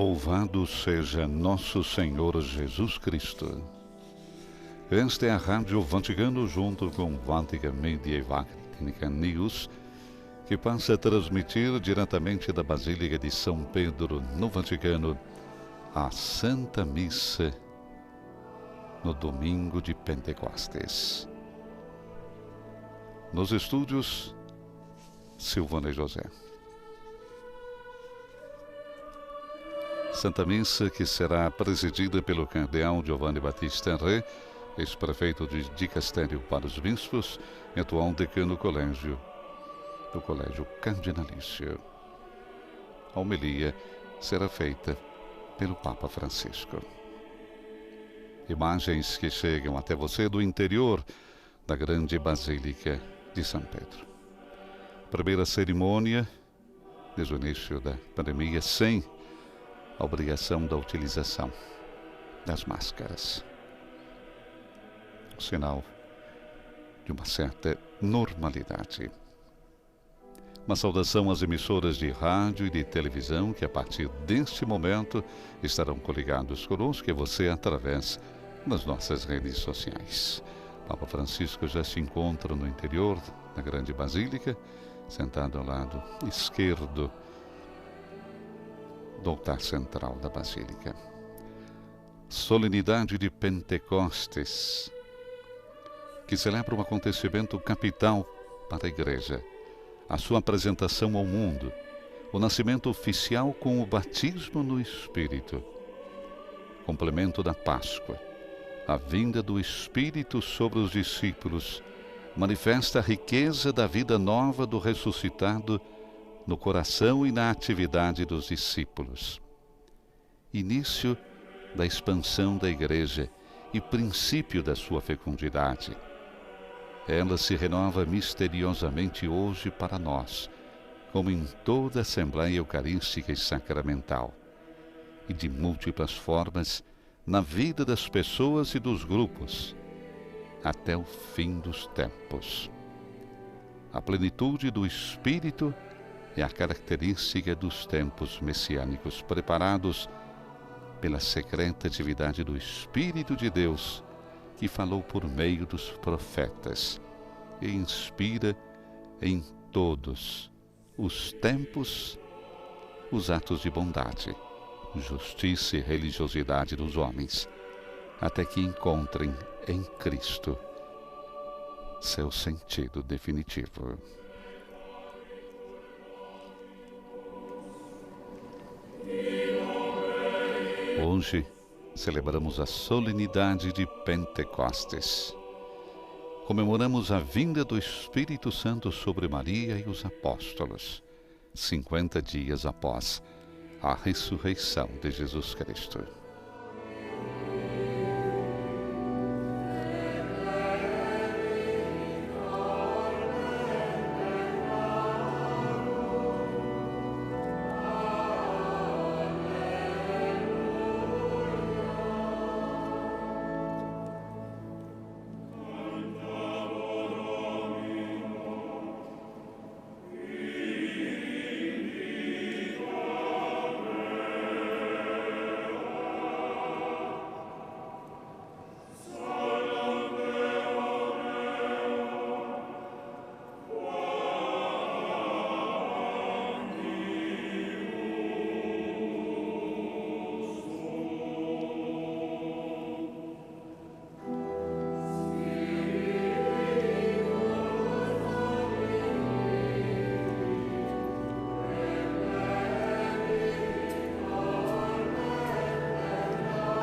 Louvado seja nosso Senhor Jesus Cristo. Esta é a Rádio Vaticano, junto com Vatican Media e Vatican News, que passa a transmitir diretamente da Basílica de São Pedro, no Vaticano, a Santa Missa no domingo de Pentecostes. Nos estúdios, Silvana e José. Santa Missa que será presidida pelo cardeal Giovanni Battista Re, ex-prefeito de Dicastério para os Bispos e atual decano do Colégio Cardinalício. A homilia será feita pelo Papa Francisco. Imagens que chegam até você do interior da grande Basílica de São Pedro. Primeira cerimônia, desde o início da pandemia, sem a obrigação da utilização das máscaras. Sinal de uma certa normalidade. Uma saudação às emissoras de rádio e de televisão que a partir deste momento estarão coligados conosco e você através das nossas redes sociais. Papa Francisco já se encontra no interior da grande Basílica, sentado ao lado esquerdo do altar central da Basílica. Solenidade de Pentecostes, que celebra um acontecimento capital para a Igreja, a sua apresentação ao mundo, o nascimento oficial com o batismo no Espírito, complemento da Páscoa, a vinda do Espírito sobre os discípulos, manifesta a riqueza da vida nova do ressuscitado no coração e na atividade dos discípulos. Início da expansão da Igreja e princípio da sua fecundidade. Ela se renova misteriosamente hoje para nós, como em toda a Assembleia Eucarística e Sacramental, e de múltiplas formas na vida das pessoas e dos grupos, até o fim dos tempos. A plenitude do Espírito é a característica dos tempos messiânicos, preparados pela secreta atividade do Espírito de Deus, que falou por meio dos profetas e inspira em todos os tempos os atos de bondade, justiça e religiosidade dos homens, até que encontrem em Cristo seu sentido definitivo. Hoje celebramos a solenidade de Pentecostes. Comemoramos a vinda do Espírito Santo sobre Maria e os apóstolos, 50 dias após a ressurreição de Jesus Cristo.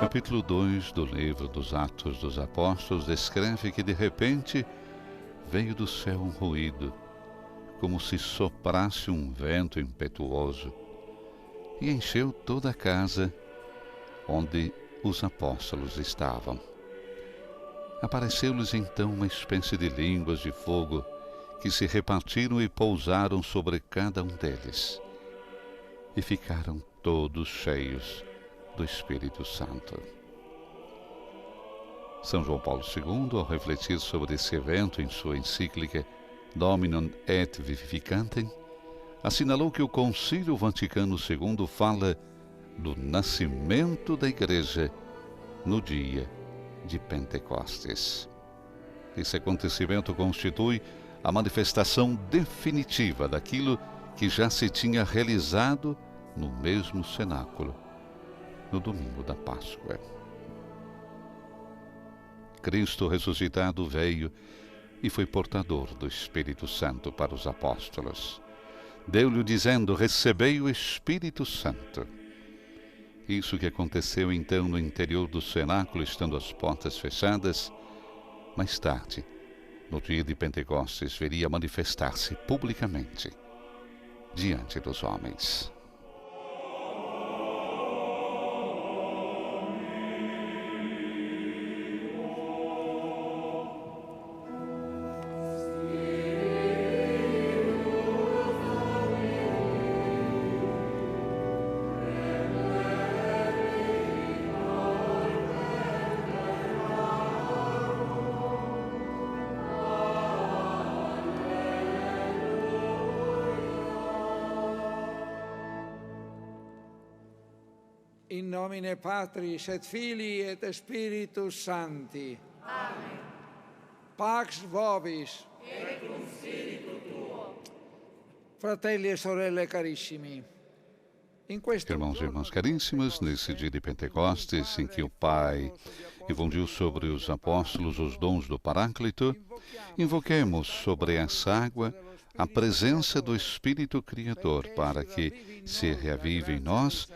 Capítulo 2 do livro dos Atos dos Apóstolos descreve que de repente veio do céu um ruído, como se soprasse um vento impetuoso, e encheu toda a casa onde os apóstolos estavam. Apareceu-lhes então uma espécie de línguas de fogo que se repartiram e pousaram sobre cada um deles, e ficaram todos cheios do Espírito Santo. São João Paulo II, ao refletir sobre esse evento em sua encíclica Dominum et Vivificantem, assinalou que o Concílio Vaticano II fala do nascimento da Igreja no dia de Pentecostes. Esse acontecimento constitui a manifestação definitiva daquilo que já se tinha realizado no mesmo cenáculo, no domingo da Páscoa. Cristo ressuscitado veio e foi portador do Espírito Santo para os apóstolos. Deu-lhe dizendo: recebei o Espírito Santo. Isso que aconteceu então no interior do cenáculo, estando as portas fechadas, mais tarde, no dia de Pentecostes, viria manifestar-se publicamente diante dos homens. In nomine Patris et Filii et Spiritus Sancti. Amen. Pax vobis. Et cum spiritu tuo. Fratelli e sorelle carissimi. Irmãos e irmãs caríssimos, nesse dia de Pentecostes, em que o Pai infundiu sobre os apóstolos os dons do Paráclito, invoquemos sobre essa água a presença do Espírito Criador, para que se reavive em nós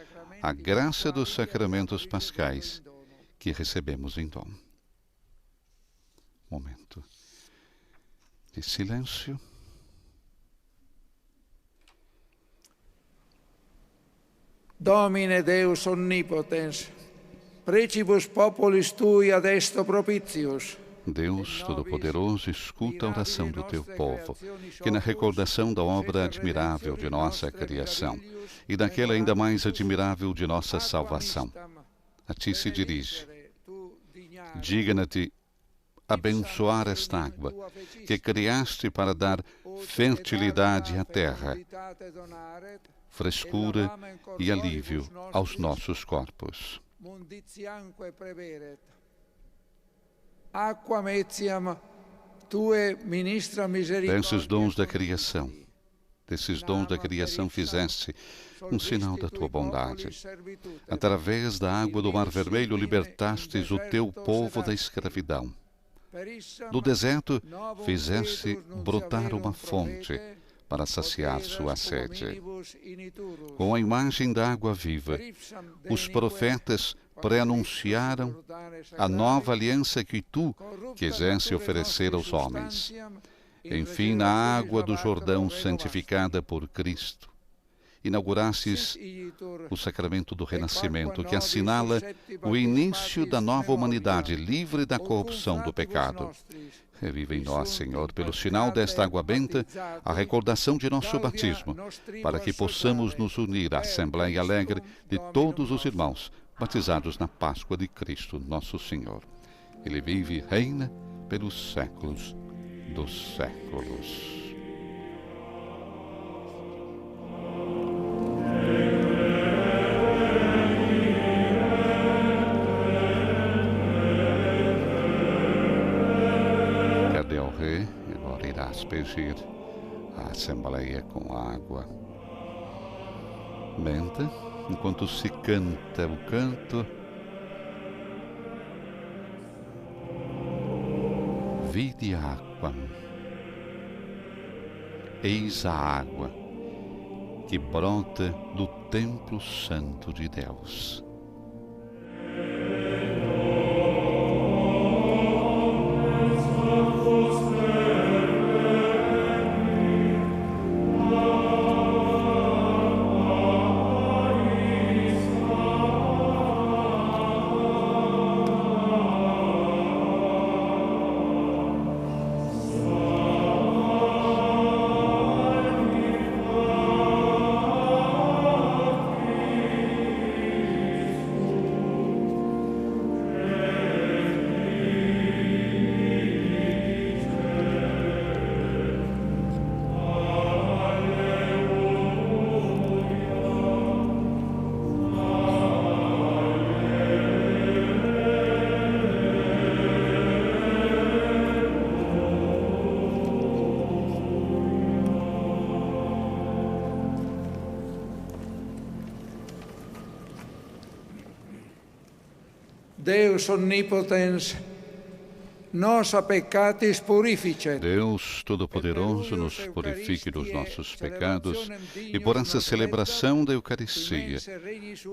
a graça dos sacramentos pascais que recebemos em dom. Momento de silêncio. Domine Deus omnipotens, precibus populis tui ad esto propitius. Deus Todo-Poderoso, escuta a oração do teu povo, que na recordação da obra admirável de nossa criação e daquela ainda mais admirável de nossa salvação, a ti se dirige. Digna-te abençoar esta água, que criaste para dar fertilidade à terra, frescura e alívio aos nossos corpos. Desses dons da criação fizeste um sinal da tua bondade. Através da água do Mar Vermelho libertastes o teu povo da escravidão. Do deserto fizeste brotar uma fonte para saciar sua sede. Com a imagem da água viva, os profetas preanunciaram a nova aliança que tu quiseste oferecer aos homens. Enfim, na água do Jordão santificada por Cristo, inaugurastes o sacramento do renascimento, que assinala o início da nova humanidade livre da corrupção do pecado. Reviva em nós, Senhor, pelo sinal desta água benta, a recordação de nosso batismo, para que possamos nos unir à Assembleia Alegre de todos os irmãos batizados na Páscoa de Cristo, nosso Senhor. Ele vive e reina pelos séculos dos séculos. Cardeal Rei agora irá aspergir a Assembleia com água benta, enquanto se canta o canto Vidi aquam. Eis a água que brota do templo santo de Deus. Deus omnipotens, nos a peccatis purificet. Deus Todo-Poderoso, nos purifique dos nossos pecados e por essa celebração da Eucaristia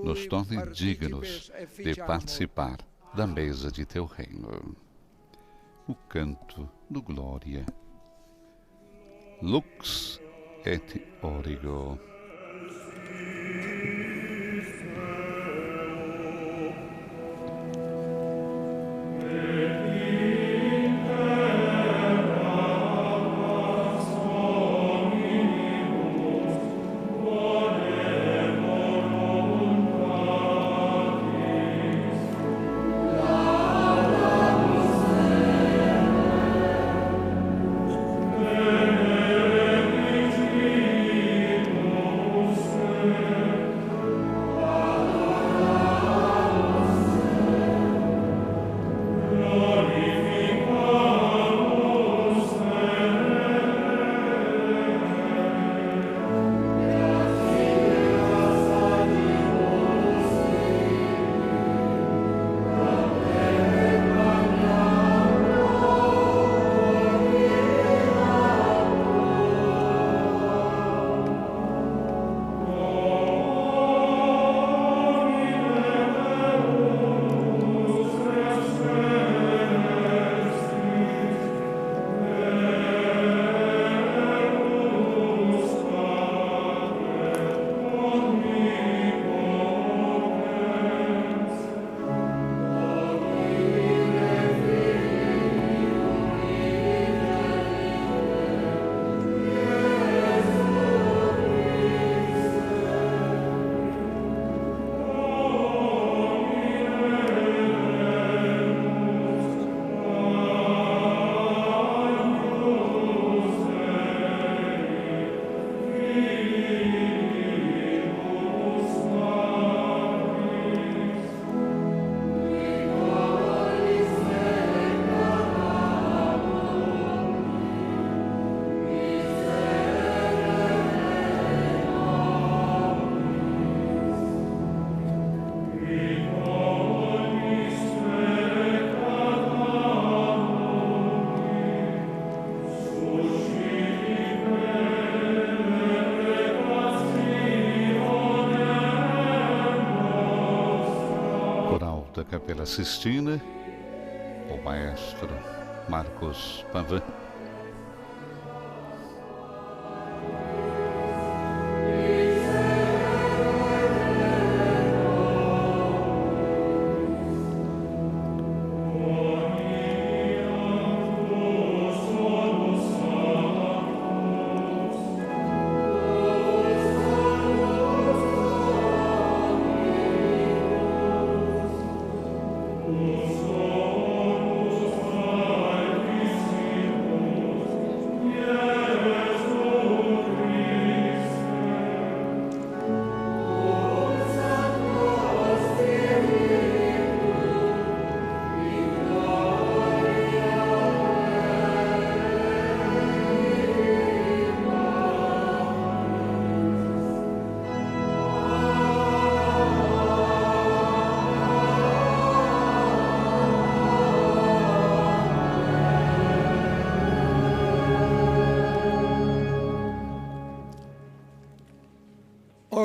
nos torne dignos de participar da mesa de Teu reino. O canto do Glória. Lux et origo. Da Capela Sistina, o maestro Marcos Pavan.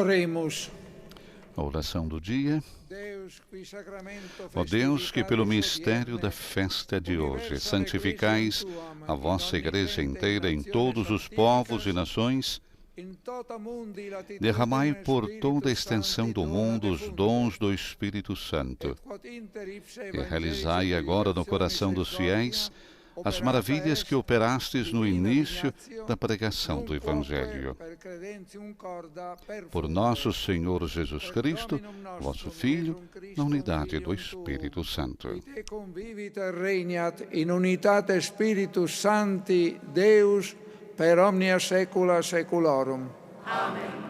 Oremos. A oração do dia. Ó Deus, que pelo mistério da festa de hoje santificais a vossa Igreja inteira em todos os povos e nações, derramai por toda a extensão do mundo os dons do Espírito Santo e realizai agora no coração dos fiéis as maravilhas que operastes no início da pregação do Evangelho. Por nosso Senhor Jesus Cristo, vosso Filho, na unidade do Espírito Santo. In unitate Spiritus Sancti, Deus, per omnia saecula saeculorum. Amém.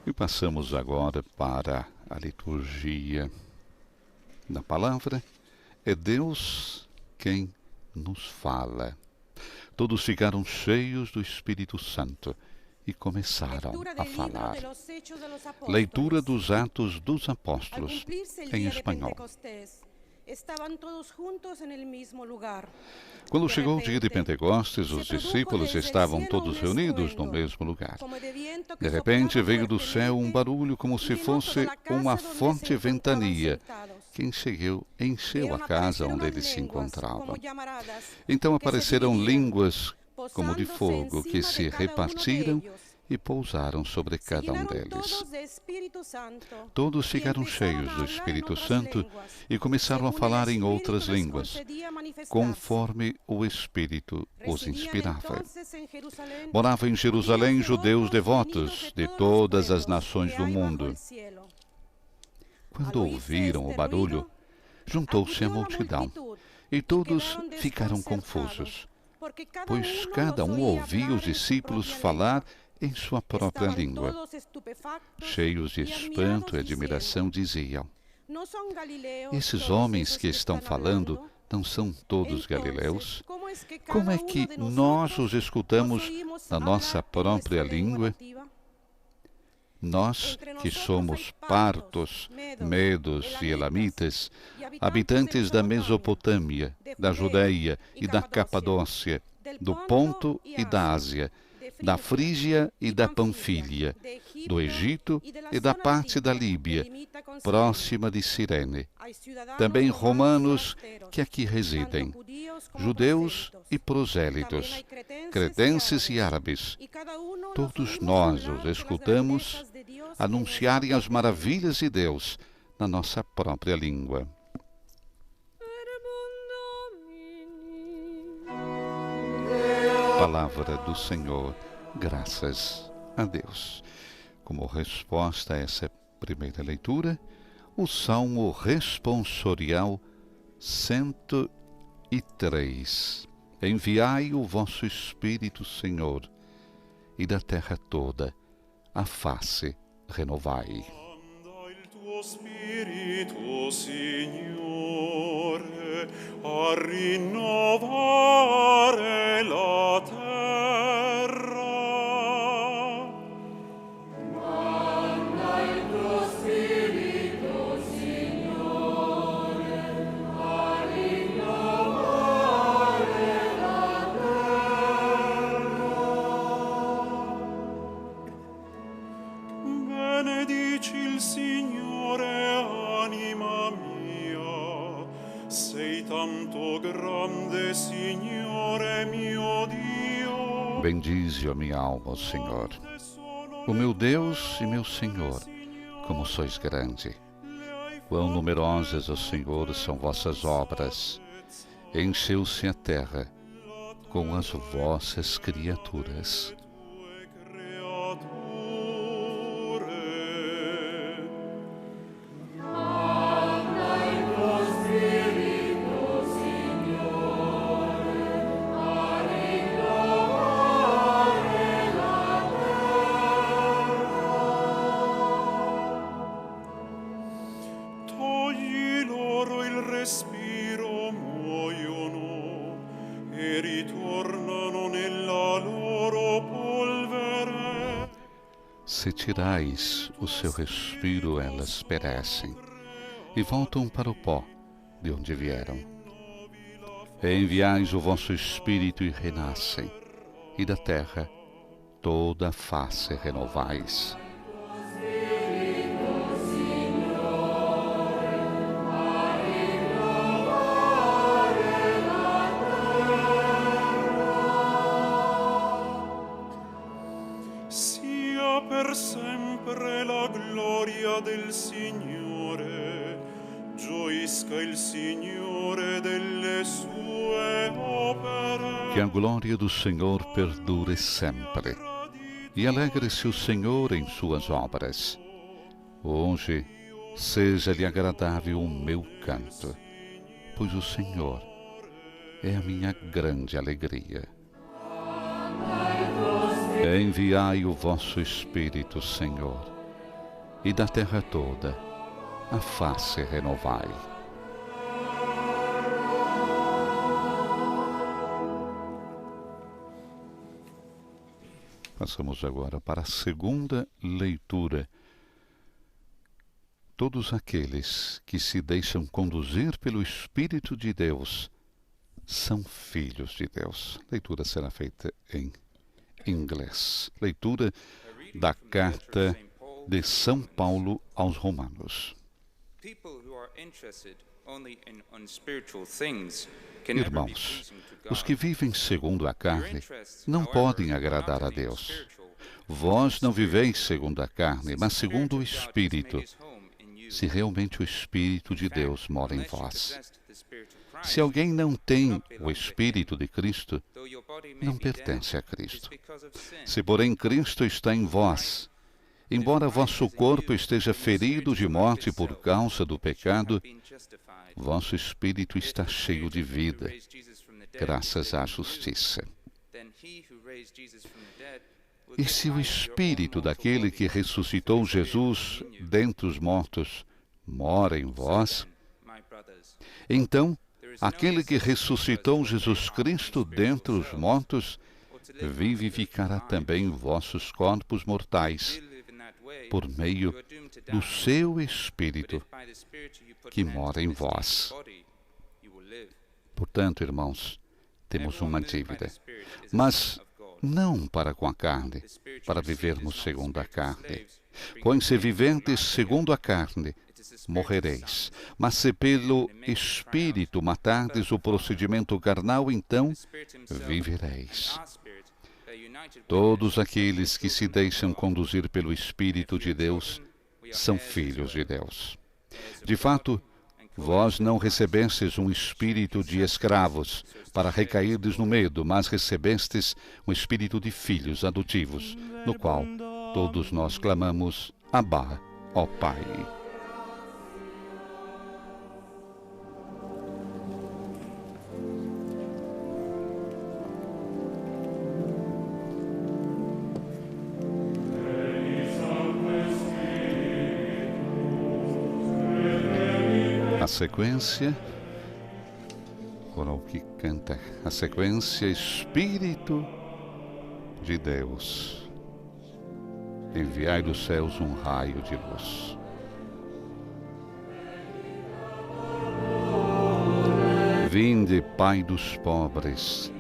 E passamos agora para a liturgia da palavra. É Deus quem nos fala. Todos ficaram cheios do Espírito Santo e começaram a falar. Leitura dos Atos dos Apóstolos, em espanhol. Quando chegou o dia de Pentecostes, os discípulos estavam todos reunidos no mesmo lugar. De repente veio do céu um barulho como se fosse uma forte ventania, que encheu a casa onde eles se encontravam. Então apareceram línguas como de fogo, que se repartiram e pousaram sobre cada um deles. Todos ficaram cheios do Espírito Santo e começaram a falar em outras línguas, conforme o Espírito os inspirava. Moravam em Jerusalém judeus devotos de todas as nações do mundo. Quando ouviram o barulho, juntou-se a multidão, e todos ficaram confusos, pois cada um ouvia os discípulos falar em sua própria língua. Cheios de espanto e admiração, diziam: esses homens que estão falando não são todos galileus? Como é que nós os escutamos na nossa própria língua? Nós que somos partos, medos e elamitas, habitantes da Mesopotâmia, da Judeia e da Capadócia, do Ponto e da Ásia, da Frígia e da Panfília, do Egito e da parte da Líbia, próxima de Cirene. Também romanos que aqui residem, judeus e prosélitos, cretenses e árabes. Todos nós os escutamos anunciarem as maravilhas de Deus na nossa própria língua. Palavra do Senhor, graças a Deus. Como resposta a essa primeira leitura, o Salmo Responsorial 103. Enviai o vosso Espírito, Senhor, e da terra toda a face renovai. Manda il tuo Spirito, Signore, a rinnovare la terra. Manda il tuo Spirito, Signore, a rinnovare la terra. Benedici il Signore, anima mia, sei tanto grande, Signore mio Dio. Bendize a minha alma, Senhor, o meu Deus e meu Senhor, como sois grande. Quão numerosas, ó Senhor, são vossas obras. Encheu-se a terra com as vossas criaturas. Togli loro il respiro, muoiono e ritornano nella loro polvere. Se tirais o seu respiro, elas perecem e voltam para o pó de onde vieram. Enviais o vosso Espírito e renascem, e da terra toda a face renovais. Sia per sempre la gloria del Signore, gioisca il Signore delle sue opere. Que a glória do Senhor perdure sempre, e alegre-se o Senhor em suas obras. Hoje seja-lhe agradável o meu canto, pois o Senhor é a minha grande alegria. Enviai o vosso Espírito, Senhor, e da terra toda a face renovai. Passamos agora para a segunda leitura. Todos aqueles que se deixam conduzir pelo Espírito de Deus são filhos de Deus. A leitura será feita em inglês. Leitura da carta de São Paulo aos Romanos. Irmãos, os que vivem segundo a carne não podem agradar a Deus. Vós não viveis segundo a carne, mas segundo o Espírito, se realmente o Espírito de Deus mora em vós. Se alguém não tem o Espírito de Cristo, não pertence a Cristo. Se, porém, Cristo está em vós, embora vosso corpo esteja ferido de morte por causa do pecado, vosso espírito está cheio de vida, graças à justiça. E se o espírito daquele que ressuscitou Jesus dentre os mortos mora em vós, então aquele que ressuscitou Jesus Cristo dentre os mortos vivificará também vossos corpos mortais, por meio do seu Espírito que mora em vós. Portanto, irmãos, temos uma dívida, mas não para com a carne, para vivermos segundo a carne. Pois se viverdes segundo a carne, morrereis. Mas se pelo Espírito matardes o procedimento carnal, então vivereis. Todos aqueles que se deixam conduzir pelo Espírito de Deus são filhos de Deus. De fato, vós não recebestes um espírito de escravos para recairdes no medo, mas recebestes um espírito de filhos adotivos, no qual todos nós clamamos, Abba, ó Pai. A sequência, coral que canta, a sequência Espírito de Deus, enviai dos céus um raio de luz. Vinde, Pai dos pobres,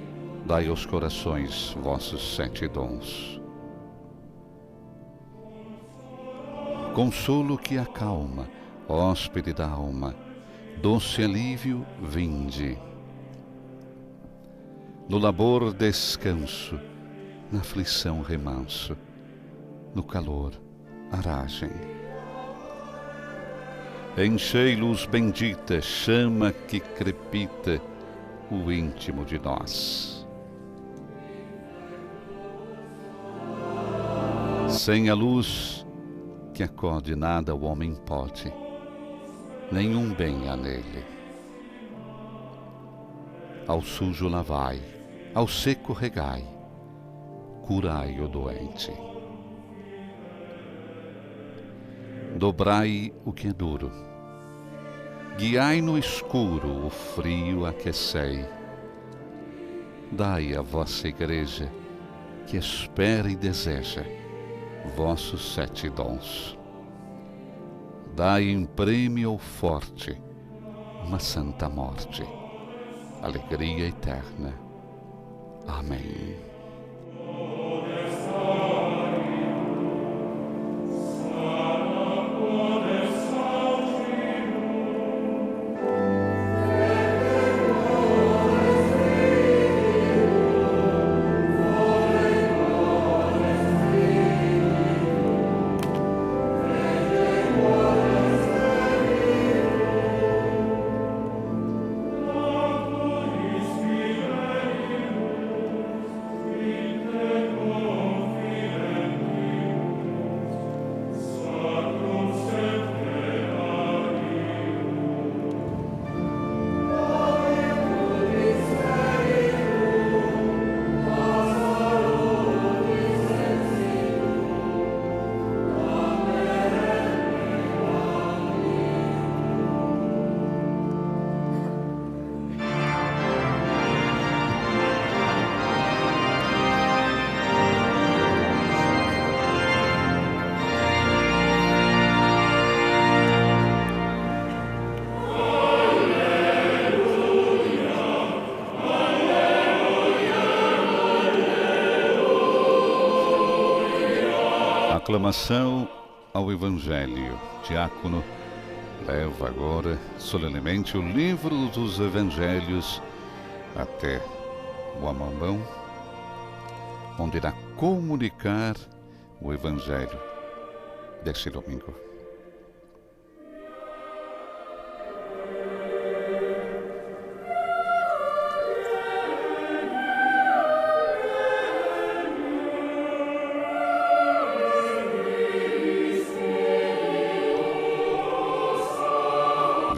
dai aos corações vossos 7 dons. Consolo que acalma, hóspede da alma, doce alívio, vinde. No labor descanso, na aflição remanso, no calor aragem. Enchei luz bendita, chama que crepita o íntimo de nós. Sem a luz que acode nada o homem pode, nenhum bem há nele. Ao sujo lavai, ao seco regai, curai o doente. Dobrai o que é duro, guiai no escuro, o frio aquecei. Dai à vossa igreja, que espera e deseja, vossos 7 dons. Dai em prêmio ao forte uma santa morte, alegria eterna. Amém. Proclamação ao Evangelho. Diácono leva agora solenemente o livro dos Evangelhos até o Amambão, onde irá comunicar o Evangelho deste domingo.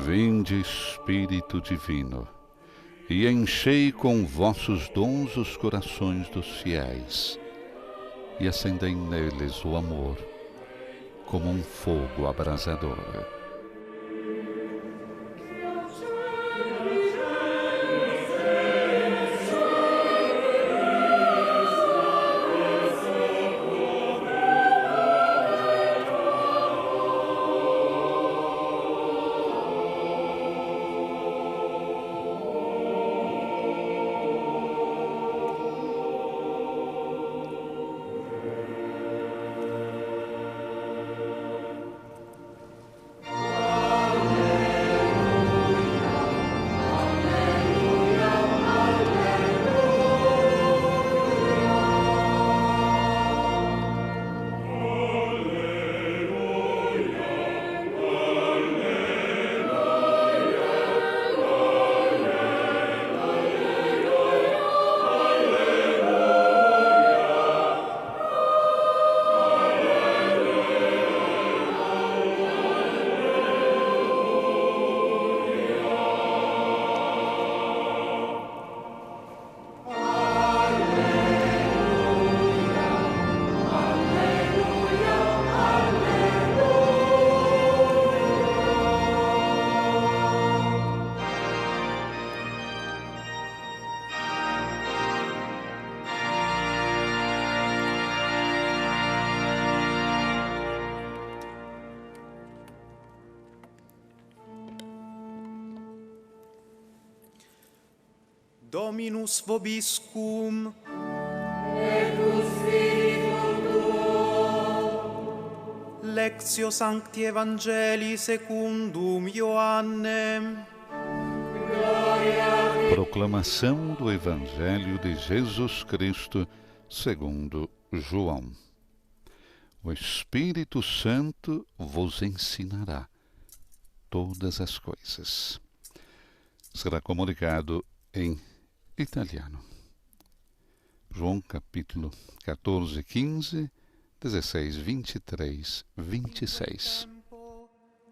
Vinde, Espírito Divino, e enchei com vossos dons os corações dos fiéis, e acendei neles o amor, como um fogo abrasador. Dominus vobiscum. Et cum spiritu tuo. Lectio Sancti Evangelii secundum Ioannem. Proclamação do Evangelho de Jesus Cristo segundo João. O Espírito Santo vos ensinará todas as coisas. Será comunicado em italiano. João capítulo 14, 15, 16, 23, 26.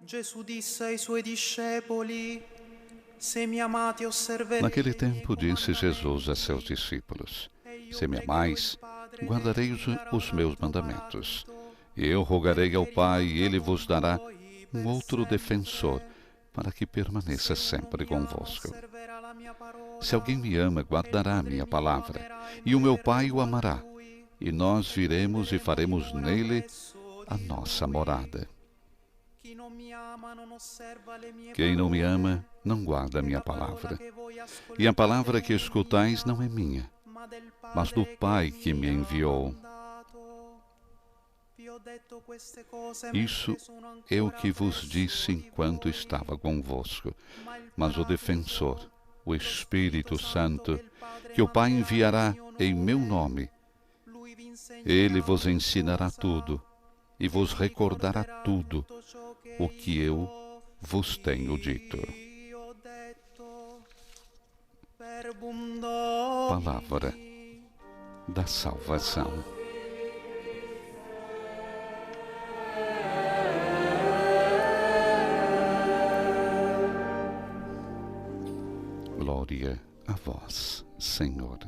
Gesù disse ai suoi discepoli: Se mi amate, osserverete. Naquele tempo disse Jesus a seus discípulos: Se me amais, guardareis os meus mandamentos. E eu rogarei ao Pai, e Ele vos dará um outro defensor, para que permaneça sempre convosco. Se alguém me ama, guardará a minha palavra, e o meu Pai o amará, e nós viremos e faremos nele a nossa morada. Quem não me ama, não guarda a minha palavra. E a palavra que escutais não é minha, mas do Pai que me enviou. Isso é o que vos disse enquanto estava convosco. Mas o defensor, o Espírito Santo, que o Pai enviará em meu nome, ele vos ensinará tudo e vos recordará tudo o que eu vos tenho dito. Palavra da salvação. Glória a vós, Senhor.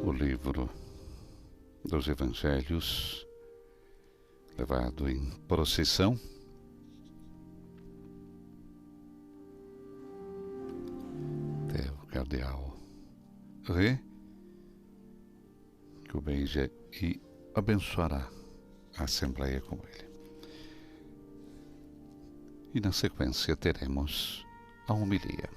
O livro dos Evangelhos, levado em procissão, até o cardeal Ré, que o beija e abençoará a Assembleia com ele. E na sequência teremos a homilia.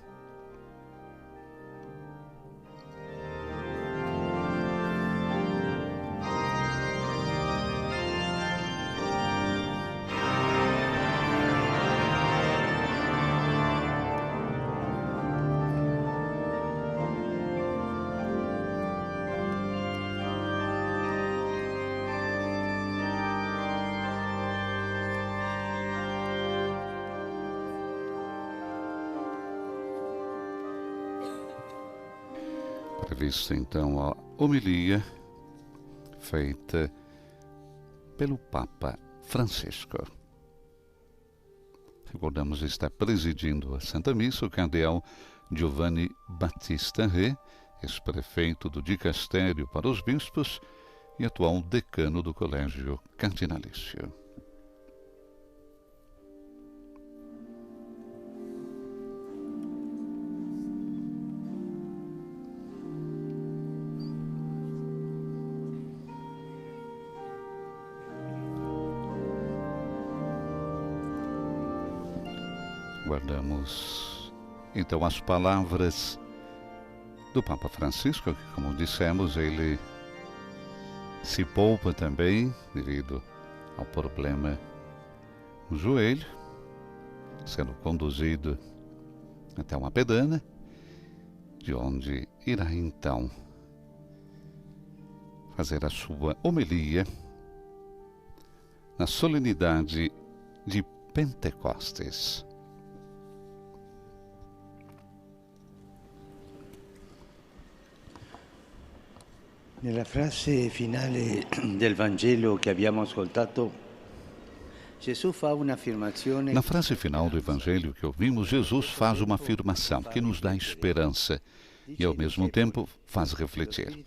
Prevista então a homilia feita pelo Papa Francisco. Recordamos, está presidindo a Santa Missa o cardeal Giovanni Battista Re, ex-prefeito do Dicastério para os Bispos e atual decano do Colégio Cardinalício. Guardamos então as palavras do Papa Francisco, que, como dissemos, ele se poupa também devido ao problema no joelho, sendo conduzido até uma pedana, de onde irá então fazer a sua homilia na solenidade de Pentecostes. Nella frase finale del Vangelo che abbiamo ascoltato, Gesù fa un'affermazione. Na frase final do Evangelho que ouvimos, Jesus faz uma afirmação que nos dá esperança e, ao mesmo tempo, faz refletir.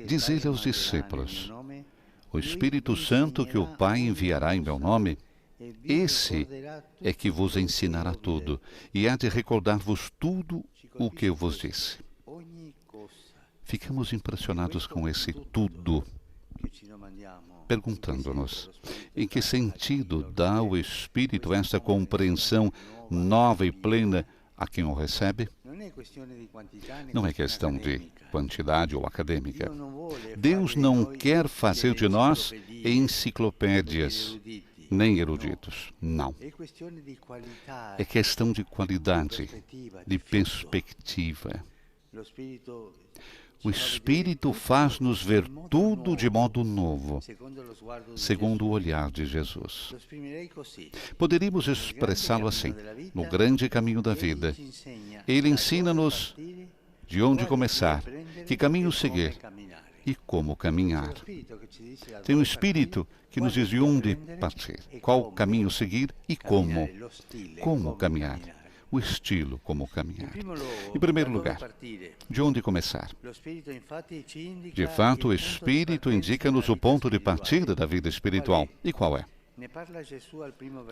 Diz ele aos discípulos: o Espírito Santo que o Pai enviará em meu nome, esse é que vos ensinará tudo e há de recordar-vos tudo o que eu vos disse. Ficamos impressionados com esse tudo, perguntando-nos em que sentido dá o Espírito esta compreensão nova e plena a quem o recebe? Não é questão de quantidade ou acadêmica. Deus não quer fazer de nós enciclopédias, nem eruditos. Não. É questão de qualidade, de perspectiva. O Espírito faz-nos ver tudo de modo novo, segundo o olhar de Jesus. Poderíamos expressá-lo assim: no grande caminho da vida, Ele ensina-nos de onde começar, que caminho seguir e como caminhar. Tem um Espírito que nos diz de onde partir, qual caminho seguir e como caminhar. O estilo como caminhar. Em primeiro lugar, de onde começar? De fato, o Espírito indica-nos o ponto de partida da vida espiritual. E qual é?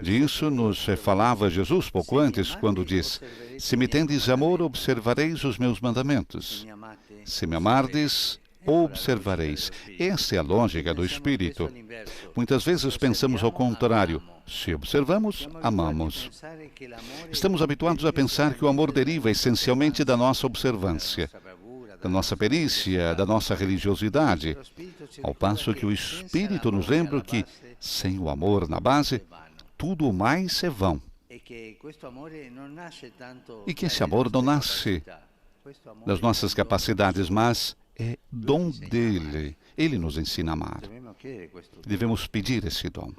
Disso nos falava Jesus pouco antes, quando diz: se me tendes amor, observareis os meus mandamentos. Se me amardes, observareis. Essa é a lógica do Espírito. Muitas vezes pensamos ao contrário. Se observamos, amamos. Estamos habituados a pensar que o amor deriva essencialmente da nossa observância, da nossa perícia, da nossa religiosidade, ao passo que o Espírito nos lembra que, sem o amor na base, tudo o mais é vão. E que esse amor não nasce das nossas capacidades, mas é dom dele. Ele nos ensina a amar. Devemos pedir esse dom.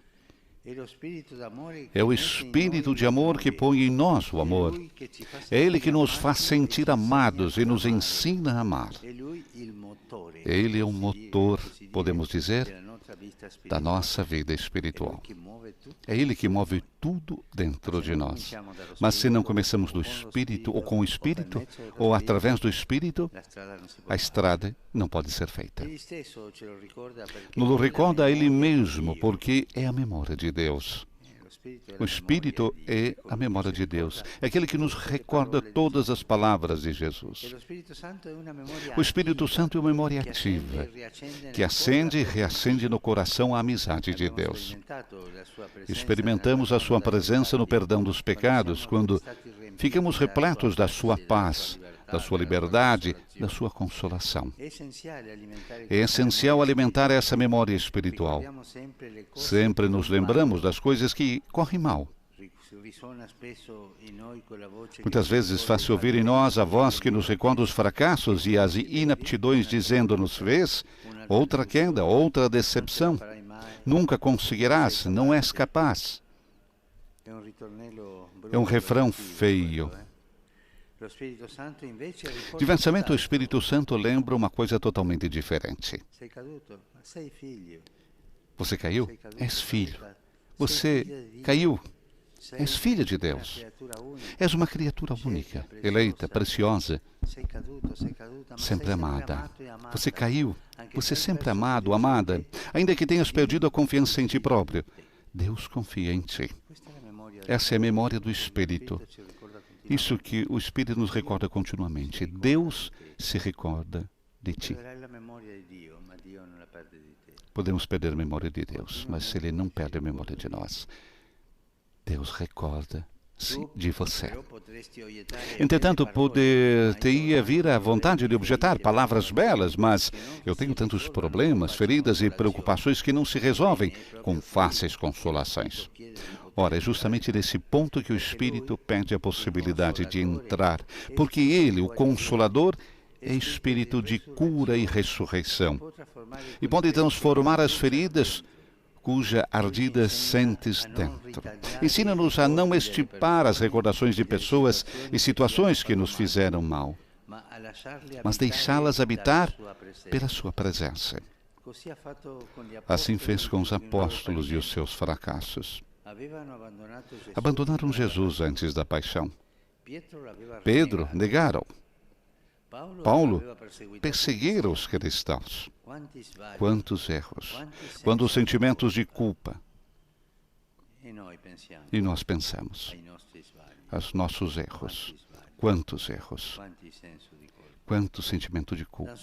É o Espírito de amor que põe em nós o amor. É Ele que nos faz sentir amados e nos ensina a amar. Ele é o motor, podemos dizer, da nossa vida espiritual. É Ele que move tudo dentro de nós. Mas se não começamos do Espírito, ou com o Espírito, ou através do Espírito, a estrada não pode ser feita. Nos recorda a Ele mesmo, porque é a memória de Deus. O Espírito é a memória de Deus. É aquele que nos recorda todas as palavras de Jesus. O Espírito Santo é uma memória ativa, que acende e reacende no coração a amizade de Deus. Experimentamos a sua presença no perdão dos pecados, quando ficamos repletos da sua paz, da sua liberdade, da sua consolação. É essencial alimentar essa memória espiritual. Sempre nos lembramos das coisas que correm mal. Muitas vezes faz-se ouvir em nós a voz que nos recorda os fracassos e as inaptidões, dizendo-nos: vês, outra queda, outra decepção. Nunca conseguirás, não és capaz. É um refrão feio. Diversamente, o Espírito Santo lembra uma coisa totalmente diferente. Você caiu? És filho. Você caiu? És filha de Deus. És uma criatura única, eleita, preciosa, sempre amada. Você caiu. Você sempre amado, amada, ainda que tenhas perdido a confiança em ti próprio. Deus confia em ti. Essa é a memória do Espírito. Isso que o Espírito nos recorda continuamente. Deus se recorda de ti. Podemos perder a memória de Deus, mas Ele não perde a memória de nós. Deus recorda-se de você. Entretanto, poderia vir a vontade de objetar palavras belas, mas eu tenho tantos problemas, feridas e preocupações que não se resolvem com fáceis consolações. Ora, é justamente nesse ponto que o Espírito pede a possibilidade de entrar, porque Ele, o Consolador, é espírito de cura e ressurreição, e pode transformar as feridas cuja ardida sentes dentro. Ensina-nos a não estipar as recordações de pessoas e situações que nos fizeram mal, mas deixá-las habitar pela sua presença. Assim fez com os apóstolos e os seus fracassos. Abandonaram Jesus antes da paixão. Pedro negaram. Paulo perseguira os cristãos. Quantos erros, quantos sentimentos de culpa. E nós pensamos, os nossos erros, quantos erros, quanto sentimento de culpa.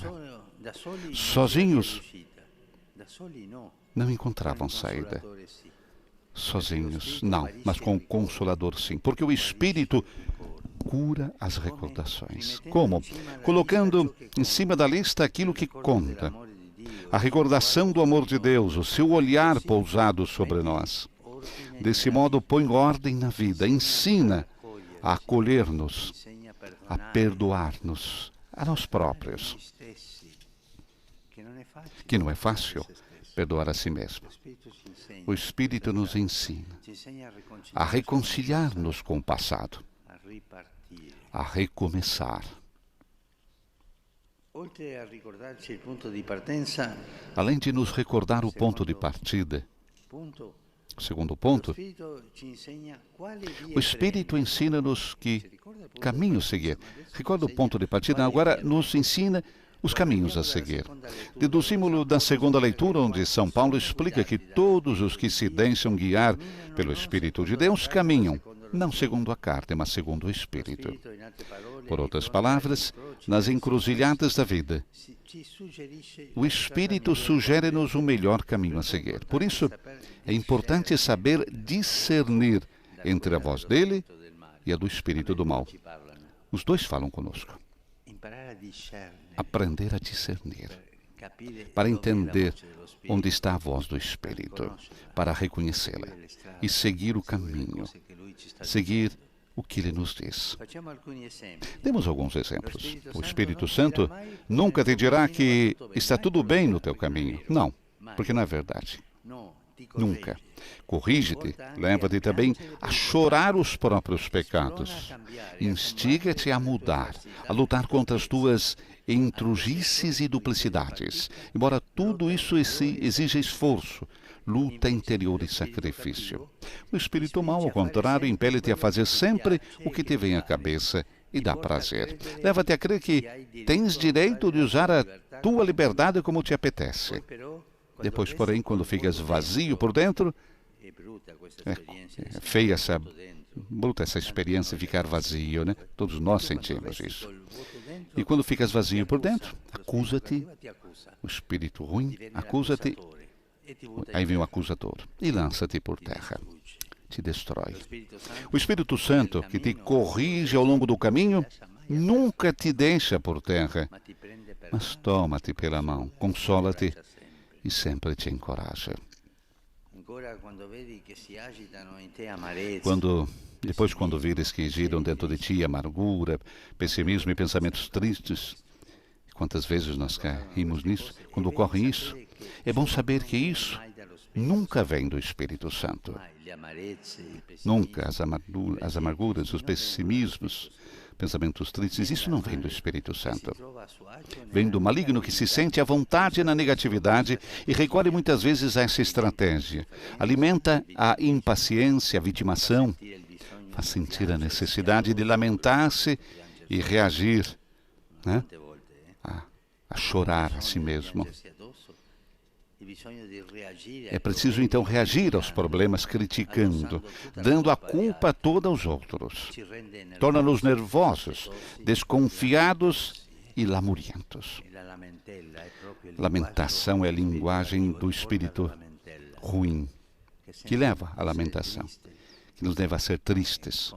Sozinhos não encontravam saída. Sozinhos, não, mas com o Consolador sim, porque o Espírito cura as recordações. Como? Colocando em cima da lista aquilo que conta. A recordação do amor de Deus, o seu olhar pousado sobre nós. Desse modo, põe ordem na vida, ensina a acolher-nos, a perdoar-nos, a nós próprios. Que não é fácil perdoar a si mesmo. O Espírito nos ensina a reconciliar-nos com o passado, a recomeçar. Além de nos recordar o ponto de partida, segundo ponto, o Espírito ensina-nos que caminho seguir. Recorda o ponto de partida, agora nos ensina os caminhos a seguir. Deduzimos-lo da segunda leitura, onde São Paulo explica que todos os que se deixam guiar pelo Espírito de Deus caminham, não segundo a carne, mas segundo o Espírito. Por outras palavras, nas encruzilhadas da vida, o Espírito sugere-nos o melhor caminho a seguir. Por isso, é importante saber discernir entre a voz dele e a do Espírito do mal. Os dois falam conosco. Aprender a discernir, para entender onde está a voz do Espírito, para reconhecê-la e seguir o caminho, seguir o que ele nos diz. Temos alguns exemplos. O Espírito Santo nunca te dirá que está tudo bem no teu caminho. Não, porque não é verdade. Nunca. Corrige-te, leva-te também a chorar os próprios pecados. Instiga-te a mudar, a lutar contra as tuas intrugices e duplicidades. Embora tudo isso exija esforço, luta interior e sacrifício. O espírito mau, ao contrário, impele-te a fazer sempre o que te vem à cabeça e dá prazer. Leva-te a crer que tens direito de usar a tua liberdade como te apetece. Depois, porém, quando ficas vazio por dentro, É feia bruta essa experiência de ficar vazio, né? Todos nós sentimos isso. E quando ficas vazio por dentro, acusa-te, o espírito ruim acusa-te, aí vem o acusador e lança-te por terra, te destrói. O Espírito Santo, que te corrige ao longo do caminho, nunca te deixa por terra, mas toma-te pela mão, consola-te e sempre te encoraja. Quando vires que giram dentro de ti amargura, pessimismo e pensamentos tristes, quantas vezes nós caímos nisso? Quando ocorre isso, é bom saber que isso nunca vem do Espírito Santo. Nunca as amarguras, os pessimismos, pensamentos tristes, isso não vem do Espírito Santo. Vem do maligno que se sente à vontade na negatividade e recorre muitas vezes a essa estratégia. Alimenta a impaciência, a vitimação, faz sentir a necessidade de lamentar-se e reagir, né? A chorar a si mesmo. É preciso então reagir aos problemas criticando, dando a culpa toda aos outros. Torna-nos nervosos, desconfiados e lamurientos. Lamentação é a linguagem do espírito ruim, que leva à lamentação, que nos leva a ser tristes,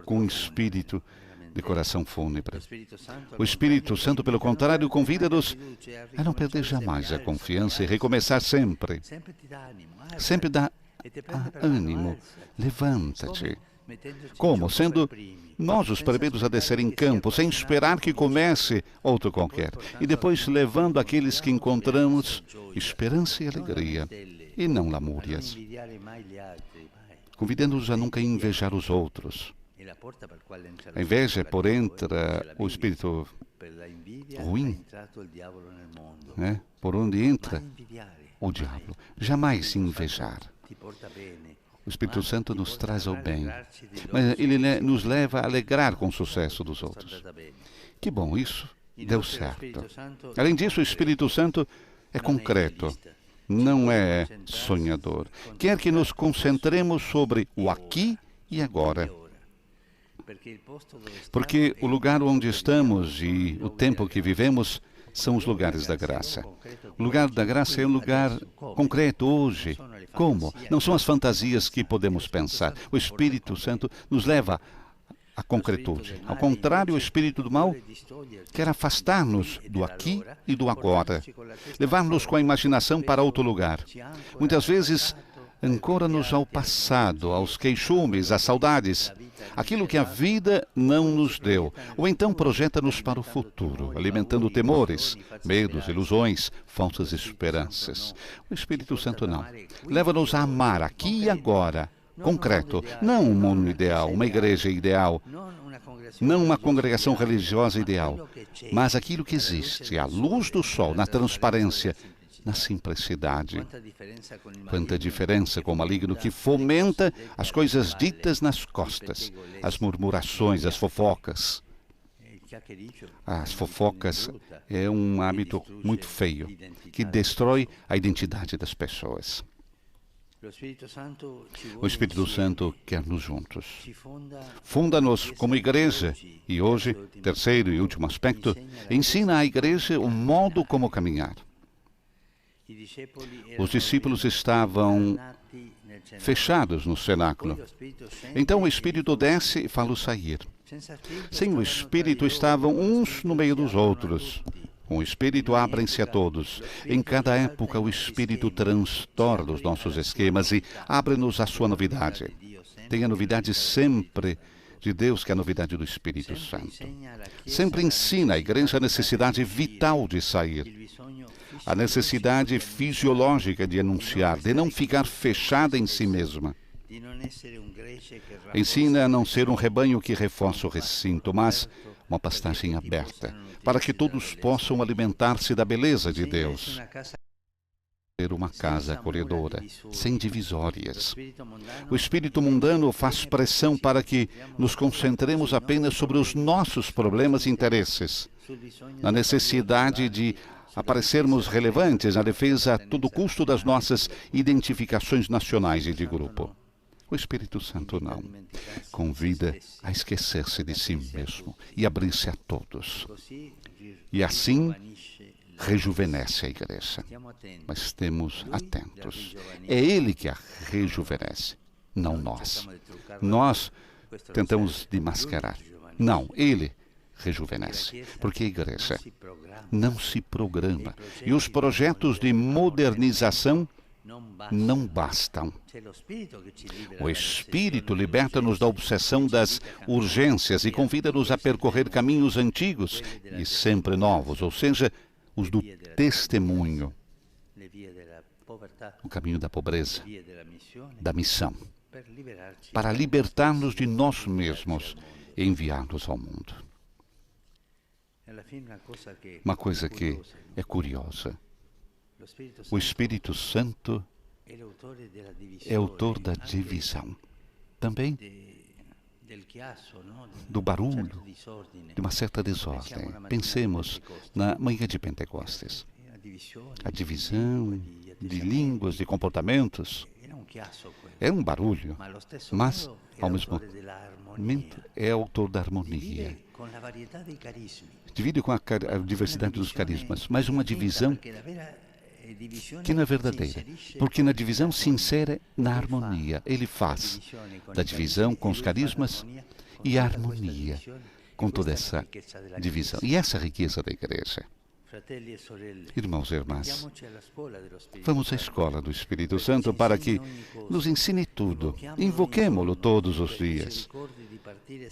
com um espírito de coração fúnebre. O Espírito Santo, pelo contrário, convida-nos a não perder jamais a confiança e recomeçar sempre. Sempre dá ânimo. Levanta-te. Como? Sendo nós os primeiros a descer em campo, sem esperar que comece outro qualquer. E depois levando aqueles que encontramos esperança e alegria, e não lamúrias. Convidando-nos a nunca invejar os outros. A inveja por entra o espírito ruim, né? Por onde entra o diabo. Jamais invejar. O Espírito Santo nos traz ao bem, mas ele nos leva a alegrar com o sucesso dos outros. Que bom, isso deu certo. Além disso, o Espírito Santo é concreto, não é sonhador. Quer que nos concentremos sobre o aqui e agora. Porque o lugar onde estamos e o tempo que vivemos são os lugares da graça. O lugar da graça é um lugar concreto hoje. Como? Não são as fantasias que podemos pensar. O Espírito Santo nos leva à concretude. Ao contrário, o Espírito do mal quer afastar-nos do aqui e do agora. Levar-nos com a imaginação para outro lugar. Muitas vezes ancora-nos ao passado, aos queixumes, às saudades, aquilo que a vida não nos deu, ou então projeta-nos para o futuro, alimentando temores, medos, ilusões, falsas esperanças. O Espírito Santo não. Leva-nos a amar aqui e agora, concreto, não um mundo ideal, uma igreja ideal, não uma congregação religiosa ideal, mas aquilo que existe, à luz do sol, na transparência, na simplicidade. Quanta diferença com o maligno que fomenta as coisas ditas nas costas, as murmurações, as fofocas. As fofocas é um hábito muito feio, que destrói a identidade das pessoas. O Espírito Santo quer-nos juntos. Funda-nos como igreja e hoje, terceiro e último aspecto, ensina à igreja o modo como caminhar. Os discípulos estavam fechados no cenáculo. Então o Espírito desce e faz-los sair. Sem o Espírito estavam uns no meio dos outros. Com o Espírito abrem-se a todos. Em cada época o Espírito transtorna os nossos esquemas e abre-nos a sua novidade. Tem a novidade sempre de Deus, que é a novidade do Espírito Santo. Sempre ensina a igreja a necessidade vital de sair. A necessidade fisiológica de anunciar, de não ficar fechada em si mesma. Ensina a não ser um rebanho que reforça o recinto, mas uma pastagem aberta, para que todos possam alimentar-se da beleza de Deus. Ser uma casa acolhedora, sem divisórias. O espírito mundano faz pressão para que nos concentremos apenas sobre os nossos problemas e interesses, na necessidade de a parecermos relevantes na defesa a todo custo das nossas identificações nacionais e de grupo. O Espírito Santo não. Convida a esquecer-se de si mesmo e abrir-se a todos. E assim rejuvenesce a igreja. Mas estemos atentos. É Ele que a rejuvenesce, não nós. Nós tentamos desmascarar. Não, Ele rejuvenesce. Porque a igreja não se programa. E os projetos de modernização não bastam. O Espírito liberta-nos da obsessão das urgências e convida-nos a percorrer caminhos antigos e sempre novos, ou seja, os do testemunho, o caminho da pobreza, da missão, para libertar-nos de nós mesmos e enviar-nos ao mundo. Uma coisa que é curiosa. O Espírito Santo é autor da divisão. Também do barulho, de uma certa desordem. Pensemos na manhã de Pentecostes. A divisão de línguas, de comportamentos. É um barulho, mas, ao mesmo tempo, é autor da harmonia. Divide com a diversidade dos carismas, mas uma divisão que não é verdadeira, porque na divisão se insere na harmonia. Ele faz da divisão com os carismas e a harmonia com toda essa divisão. E essa riqueza da igreja. Irmãos e irmãs, vamos à escola do Espírito Santo para que nos ensine tudo. Invoquemo-lo todos os dias,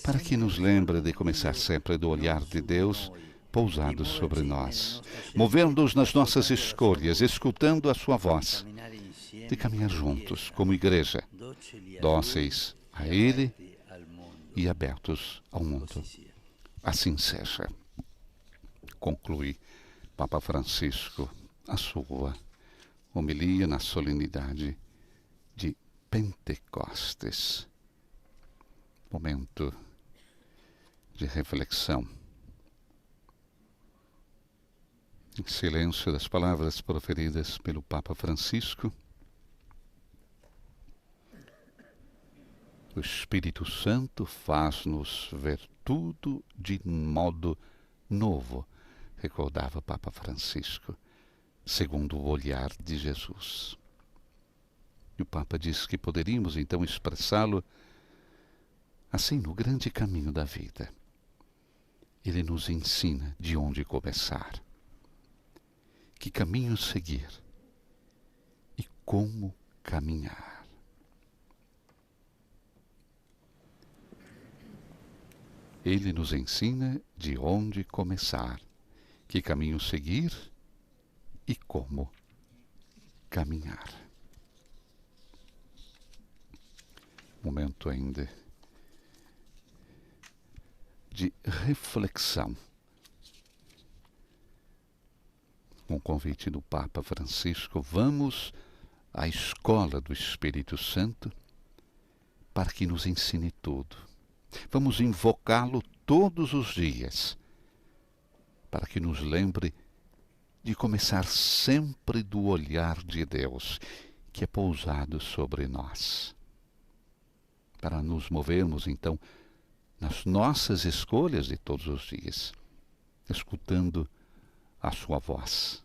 para que nos lembre de começar sempre do olhar de Deus pousado sobre nós, movendo-nos nas nossas escolhas, escutando a sua voz, de caminhar juntos como igreja, dóceis a Ele e abertos ao mundo. Assim seja. Conclui Papa Francisco a sua homilia na solenidade de Pentecostes. Momento de reflexão. Em silêncio das palavras proferidas pelo Papa Francisco, o Espírito Santo faz-nos ver tudo de modo novo, recordava o Papa Francisco, segundo o olhar de Jesus. E o Papa disse que poderíamos então expressá-lo assim no grande caminho da vida. Ele nos ensina de onde começar, que caminho seguir e como caminhar. Ele nos ensina de onde começar, que caminho seguir e como caminhar. Momento ainda de reflexão. Com o convite do Papa Francisco, vamos à escola do Espírito Santo para que nos ensine tudo. Vamos invocá-lo todos os dias para que nos lembre de começar sempre do olhar de Deus, que é pousado sobre nós. Para nos movermos, então, nas nossas escolhas de todos os dias, escutando a sua voz,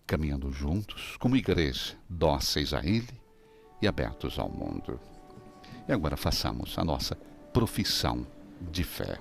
caminhando juntos como igreja, dóceis a Ele e abertos ao mundo. E agora façamos a nossa profissão de fé.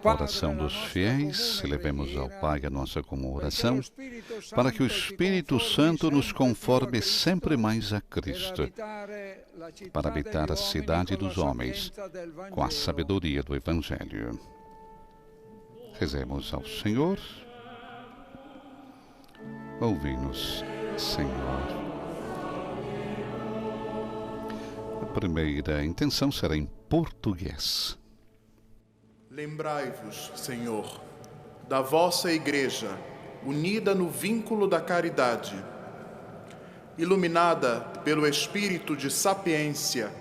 Oração dos fiéis, elevemos ao Pai a nossa comum oração, para que o Espírito Santo nos conforme sempre mais a Cristo, para habitar a cidade dos homens com a sabedoria do Evangelho. Rezemos ao Senhor. Ouvi-nos, Senhor. A primeira intenção será em português. Lembrai-vos, Senhor, da vossa Igreja, unida no vínculo da caridade, iluminada pelo Espírito de sapiência,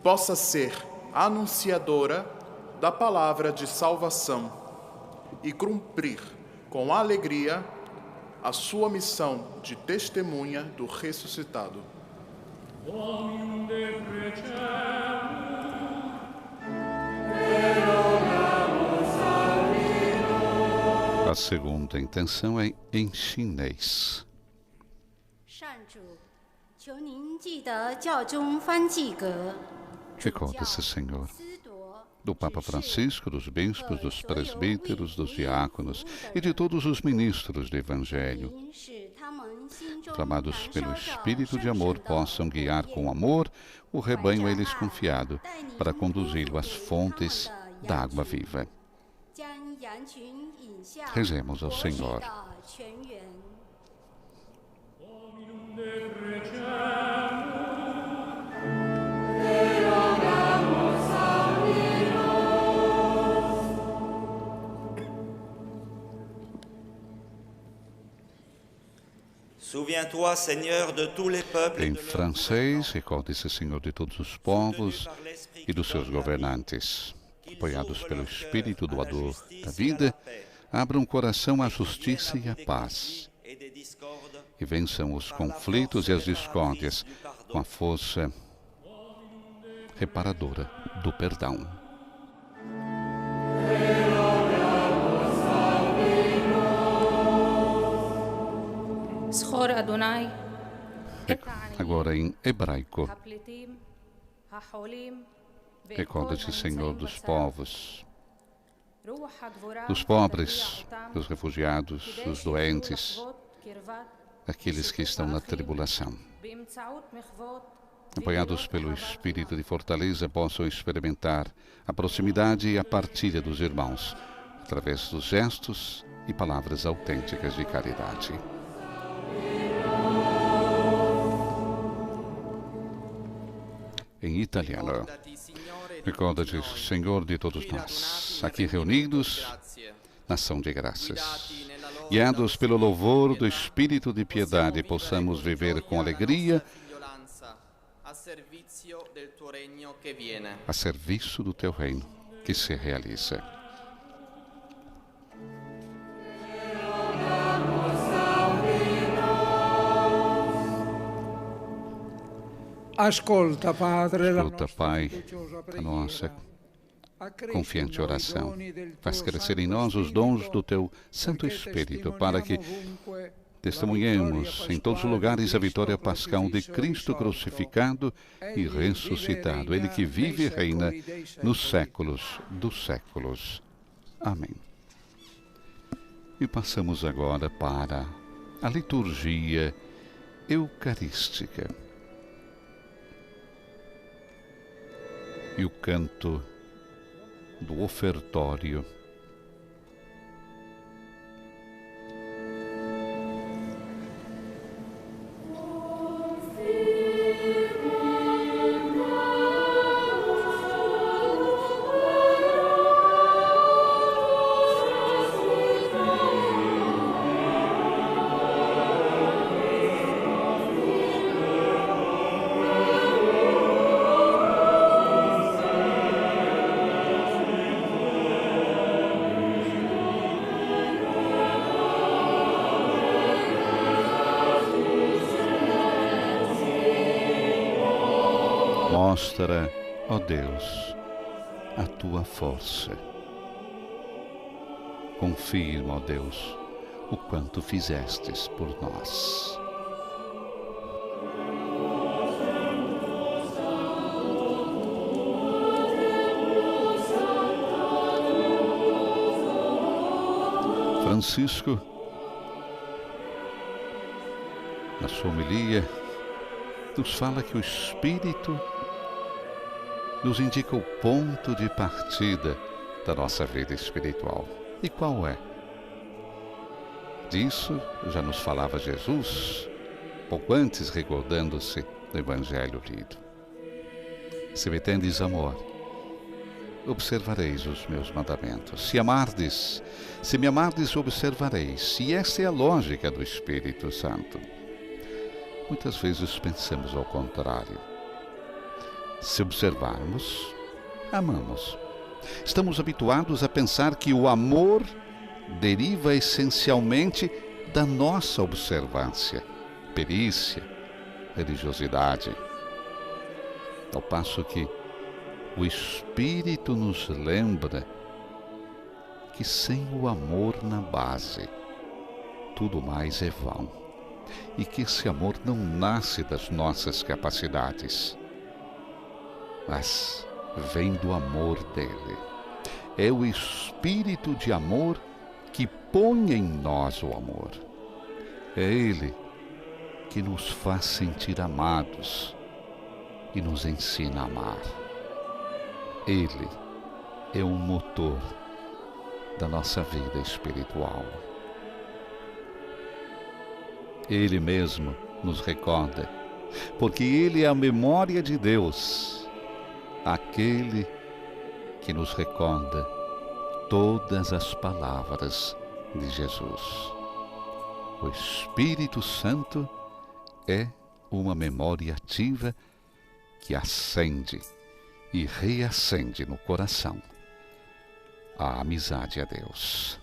possa ser anunciadora da palavra de salvação e cumprir com alegria a sua missão de testemunha do ressuscitado. A segunda intenção é em chinês. Recorda-se, Senhor, do Papa Francisco, dos bispos, dos presbíteros, dos diáconos e de todos os ministros do Evangelho, inflamados pelo Espírito de amor, possam guiar com amor o rebanho a eles confiado, para conduzi-lo às fontes da água viva. Rezemos ao Senhor. Souviens-toi, Seigneur, de tous les peuples. Em francês, recorde-se, Senhor, de todos os povos e dos seus governantes. Apoiados pelo Espírito doador da vida, abram o coração à justiça e à paz, e vençam os conflitos e as discórdias com a força reparadora do perdão. Agora em hebraico. Recorda-te, Senhor, dos povos, dos pobres, dos refugiados, dos doentes, aqueles que estão na tribulação. Apoiados pelo Espírito de fortaleza, possam experimentar a proximidade e a partilha dos irmãos, através dos gestos e palavras autênticas de caridade. Em italiano. Recorda-te, Senhor, de todos nós, aqui reunidos, nação de graças. Guiados pelo louvor do Espírito de piedade, possamos viver com alegria a serviço do Teu reino que se realiza. Ascolta, Pai, a nossa confiante oração. Faz crescer em nós os dons do Teu Santo Espírito, para que testemunhemos em todos os lugares a vitória pascal de Cristo crucificado e ressuscitado, Ele que vive e reina nos séculos dos séculos. Amém. E passamos agora para a liturgia eucarística e o canto do ofertório. Mostra, ó Deus, a Tua força. Confirma, ó Deus, o quanto fizestes por nós. Francisco, na sua homilia, nos fala que o Espírito nos indica o ponto de partida da nossa vida espiritual. E qual é? Disso já nos falava Jesus, pouco antes, recordando-se do Evangelho lido. Se me tendes amor, observareis os meus mandamentos. Se me amardes, observareis. E essa é a lógica do Espírito Santo. Muitas vezes pensamos ao contrário. Se observarmos, amamos. Estamos habituados a pensar que o amor deriva essencialmente da nossa observância, perícia, religiosidade. Ao passo que o Espírito nos lembra que sem o amor na base, tudo mais é vão. E que esse amor não nasce das nossas capacidades, mas vem do amor dele. É o Espírito de amor que põe em nós o amor. É ele que nos faz sentir amados e nos ensina a amar. Ele é o motor da nossa vida espiritual. Ele mesmo nos recorda, porque Ele é a memória de Deus, aquele que nos recorda todas as palavras de Jesus. O Espírito Santo é uma memória ativa que acende e reacende no coração a amizade a Deus.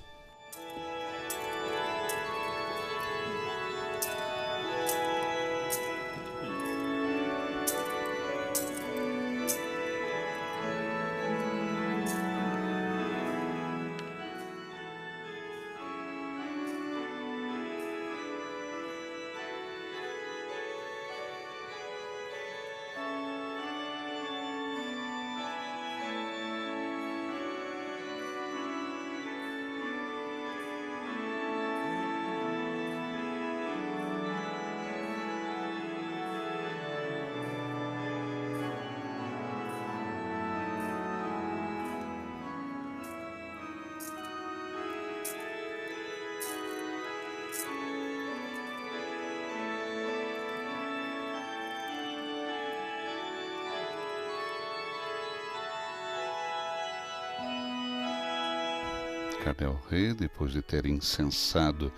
Cadê o rei, depois de ter incensado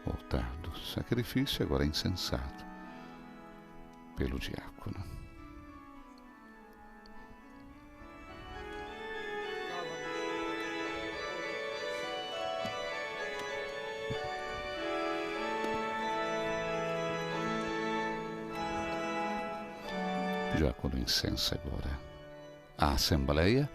o altar do sacrifício, agora é incensado pelo diácono. O diácono incensa agora a assembleia.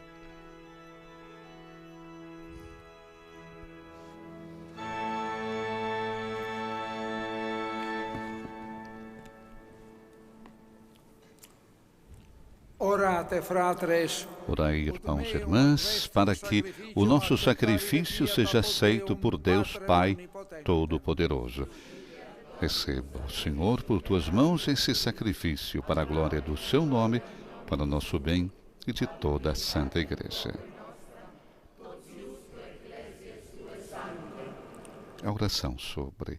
Orai, irmãos e irmãs, para que o nosso sacrifício seja aceito por Deus Pai Todo-Poderoso. Receba, Senhor, por tuas mãos esse sacrifício para a glória do seu nome, para o nosso bem e de toda a Santa Igreja. A oração sobre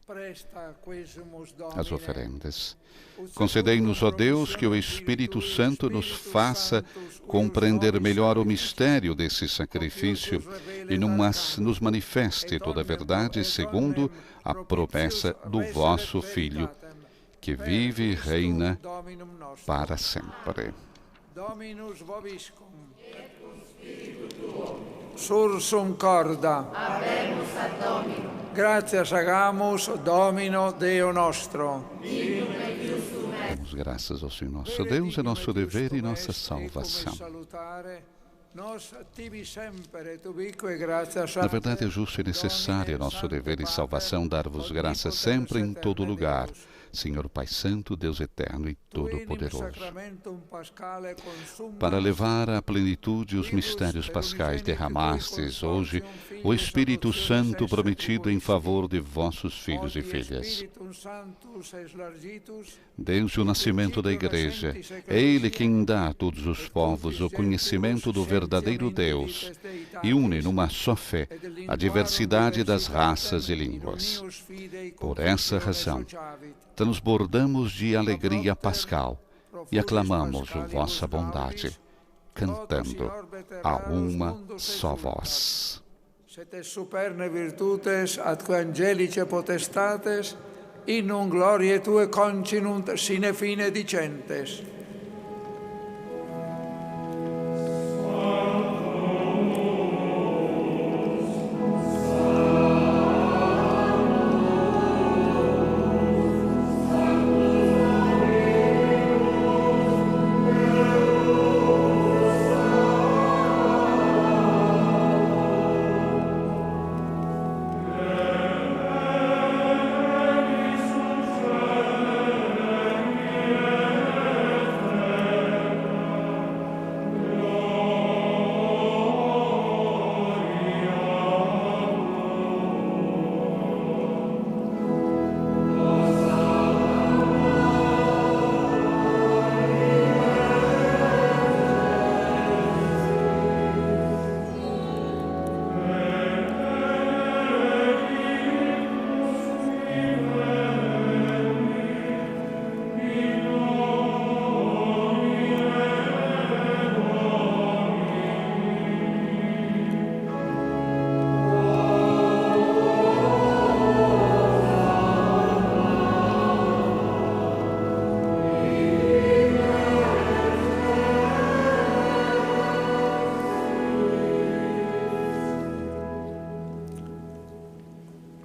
as oferendas. Concedei-nos, ó Deus, que o Espírito Santo nos faça compreender melhor o mistério desse sacrifício e nos manifeste toda a verdade segundo a promessa do vosso Filho, que vive e reina para sempre. Dominus vobiscum. Sursum corda. Habemus ad Dominum. Gratias agamus, Domino Deo nostro. Damos graças ao Senhor nosso Deus, é nosso dever e nossa salvação. Na verdade, é justo e necessário, é nosso dever e salvação dar-vos graças sempre em todo lugar, Senhor Pai Santo, Deus Eterno e Todo-Poderoso, para levar à plenitude os mistérios pascais, derramastes hoje o Espírito Santo prometido em favor de vossos filhos e filhas. Desde o nascimento da Igreja, é Ele quem dá a todos os povos o conhecimento do verdadeiro Deus e une numa só fé a diversidade das raças e línguas. Por essa razão, transbordamos de alegria pascal e aclamamos vossa bondade, cantando a uma só voz. Sete superne virtutes atque angelice potestates, in un gloriae tue continunt sine fine dicentes.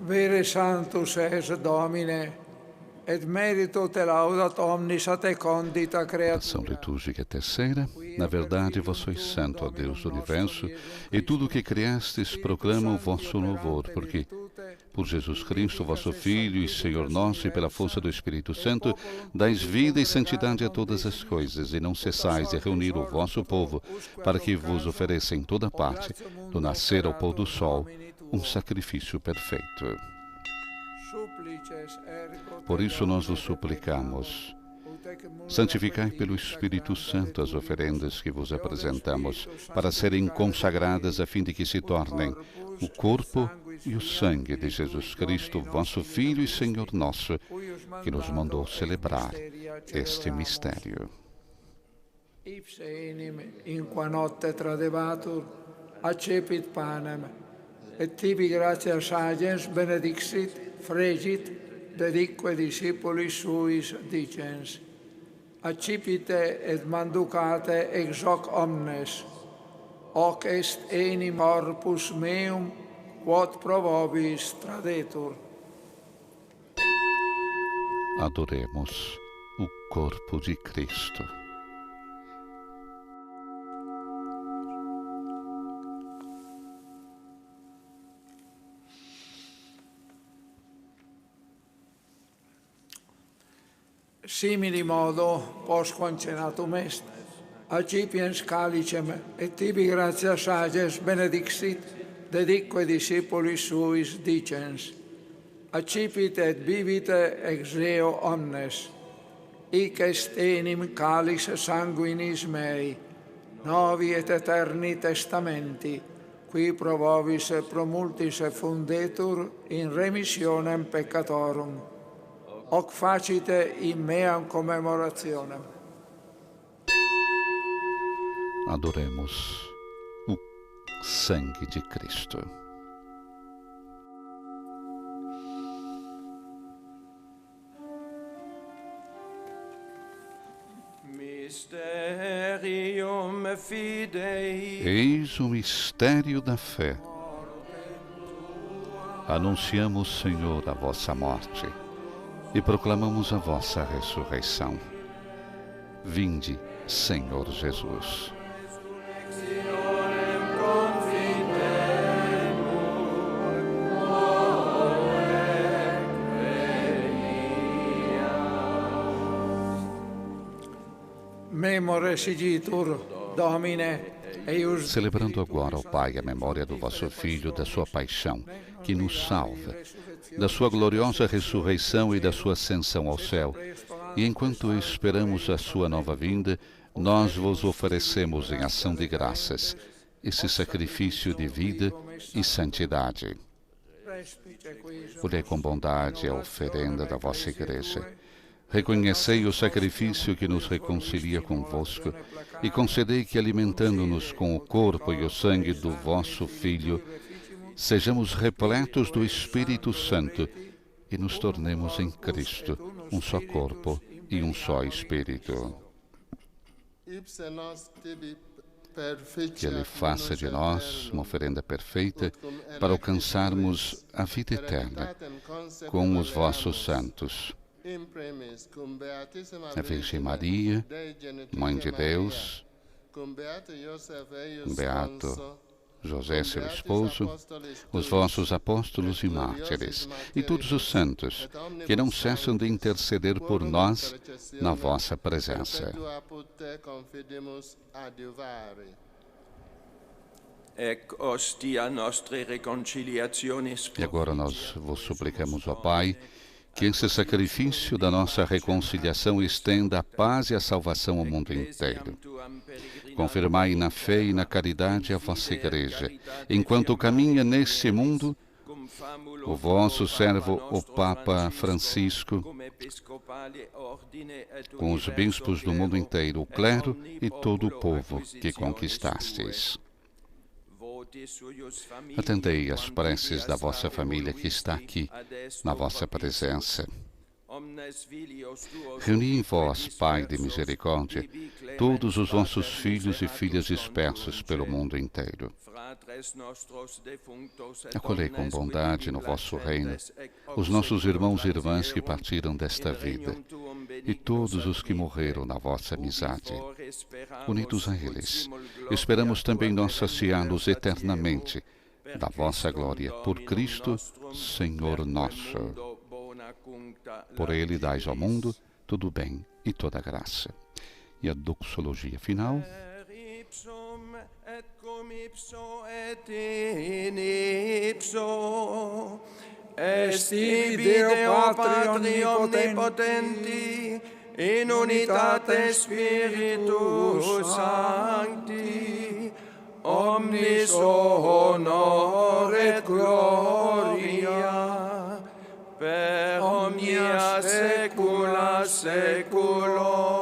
Vere Sanctus es Domine, et merito te laudat omnis a te condita Ação creatura. litúrgica terceira. Na verdade, vós sois santo, ó Deus do universo, e tudo o que criastes proclama o vosso louvor, porque, por Jesus Cristo, vosso Filho e Senhor nosso, e pela força do Espírito Santo, dais vida e santidade a todas as coisas, e não cessais de reunir o vosso povo, para que vos ofereça em toda parte, do nascer ao pôr do sol, um sacrifício perfeito. Por isso nós vos suplicamos, santificai pelo Espírito Santo as oferendas que vos apresentamos, para serem consagradas a fim de que se tornem o corpo e o sangue de Jesus Cristo, vosso Filho e Senhor nosso, que nos mandou celebrar este mistério. Ipse enim in qua notte tradebatur, accepit panem, et tibi gratias agens benedixit, fregit, dedique discipulis suis dicens. Accipite et manducate ex hoc omnes, hoc est enim corpus meum, quod pro vobis tradetur. Adoremos o corpo de Cristo. Simili modo, post concenatum est, accipiens calicem, et tibi gratias ages benedixit, dedique discipulis suis dicens. Accipite et bibite ex eo omnes, hic est enim calice sanguinis mei, novi et eterni testamenti, qui pro vobis et pro multis fundetur in remissionem peccatorum. Hoc facite in meam commemorationem. Adoremos o sangue de Cristo. Mysterium fidei. Eis o mistério da fé. Anunciamos, Senhor, a vossa morte e proclamamos a vossa ressurreição. Vinde, Senhor Jesus. memore sigitur, Domine, eius... Celebrando agora, ó Pai, a memória do vosso Filho, da sua paixão, que nos salva, da sua gloriosa ressurreição e da sua ascensão ao céu. E enquanto esperamos a sua nova vinda, nós vos oferecemos em ação de graças esse sacrifício de vida e santidade. Olhai com bondade a oferenda da vossa Igreja. Reconhecei o sacrifício que nos reconcilia convosco e concedei que, alimentando-nos com o corpo e o sangue do vosso Filho, sejamos repletos do Espírito Santo e nos tornemos em Cristo um só corpo e um só Espírito. Que Ele faça de nós uma oferenda perfeita para alcançarmos a vida eterna com os vossos santos. A Virgem Maria, Mãe de Deus, Beato José, seu esposo, os vossos apóstolos e mártires, e todos os santos, que não cessam de interceder por nós na vossa presença. E agora nós vos suplicamos, ó Pai, que esse sacrifício da nossa reconciliação estenda a paz e a salvação ao mundo inteiro. Confirmai na fé e na caridade a vossa Igreja, enquanto caminha neste mundo o vosso servo, o Papa Francisco, com os bispos do mundo inteiro, o clero e todo o povo que conquistastes. Atendei às preces da vossa família que está aqui, na vossa presença. Reuni em vós, Pai de misericórdia, todos os vossos filhos e filhas dispersos pelo mundo inteiro. Acolhei com bondade no vosso reino os nossos irmãos e irmãs que partiram desta vida e todos os que morreram na vossa amizade. Unidos a eles, esperamos também nós saciá-los eternamente da vossa glória, por Cristo, Senhor nosso. Por Ele dais ao mundo todo o bem e toda a graça. E a doxologia final. Est ibi Deo Patri omnipotenti, in unitate Spiritus Sancti, omnis honor et gloria, per omnia saecula saeculorum.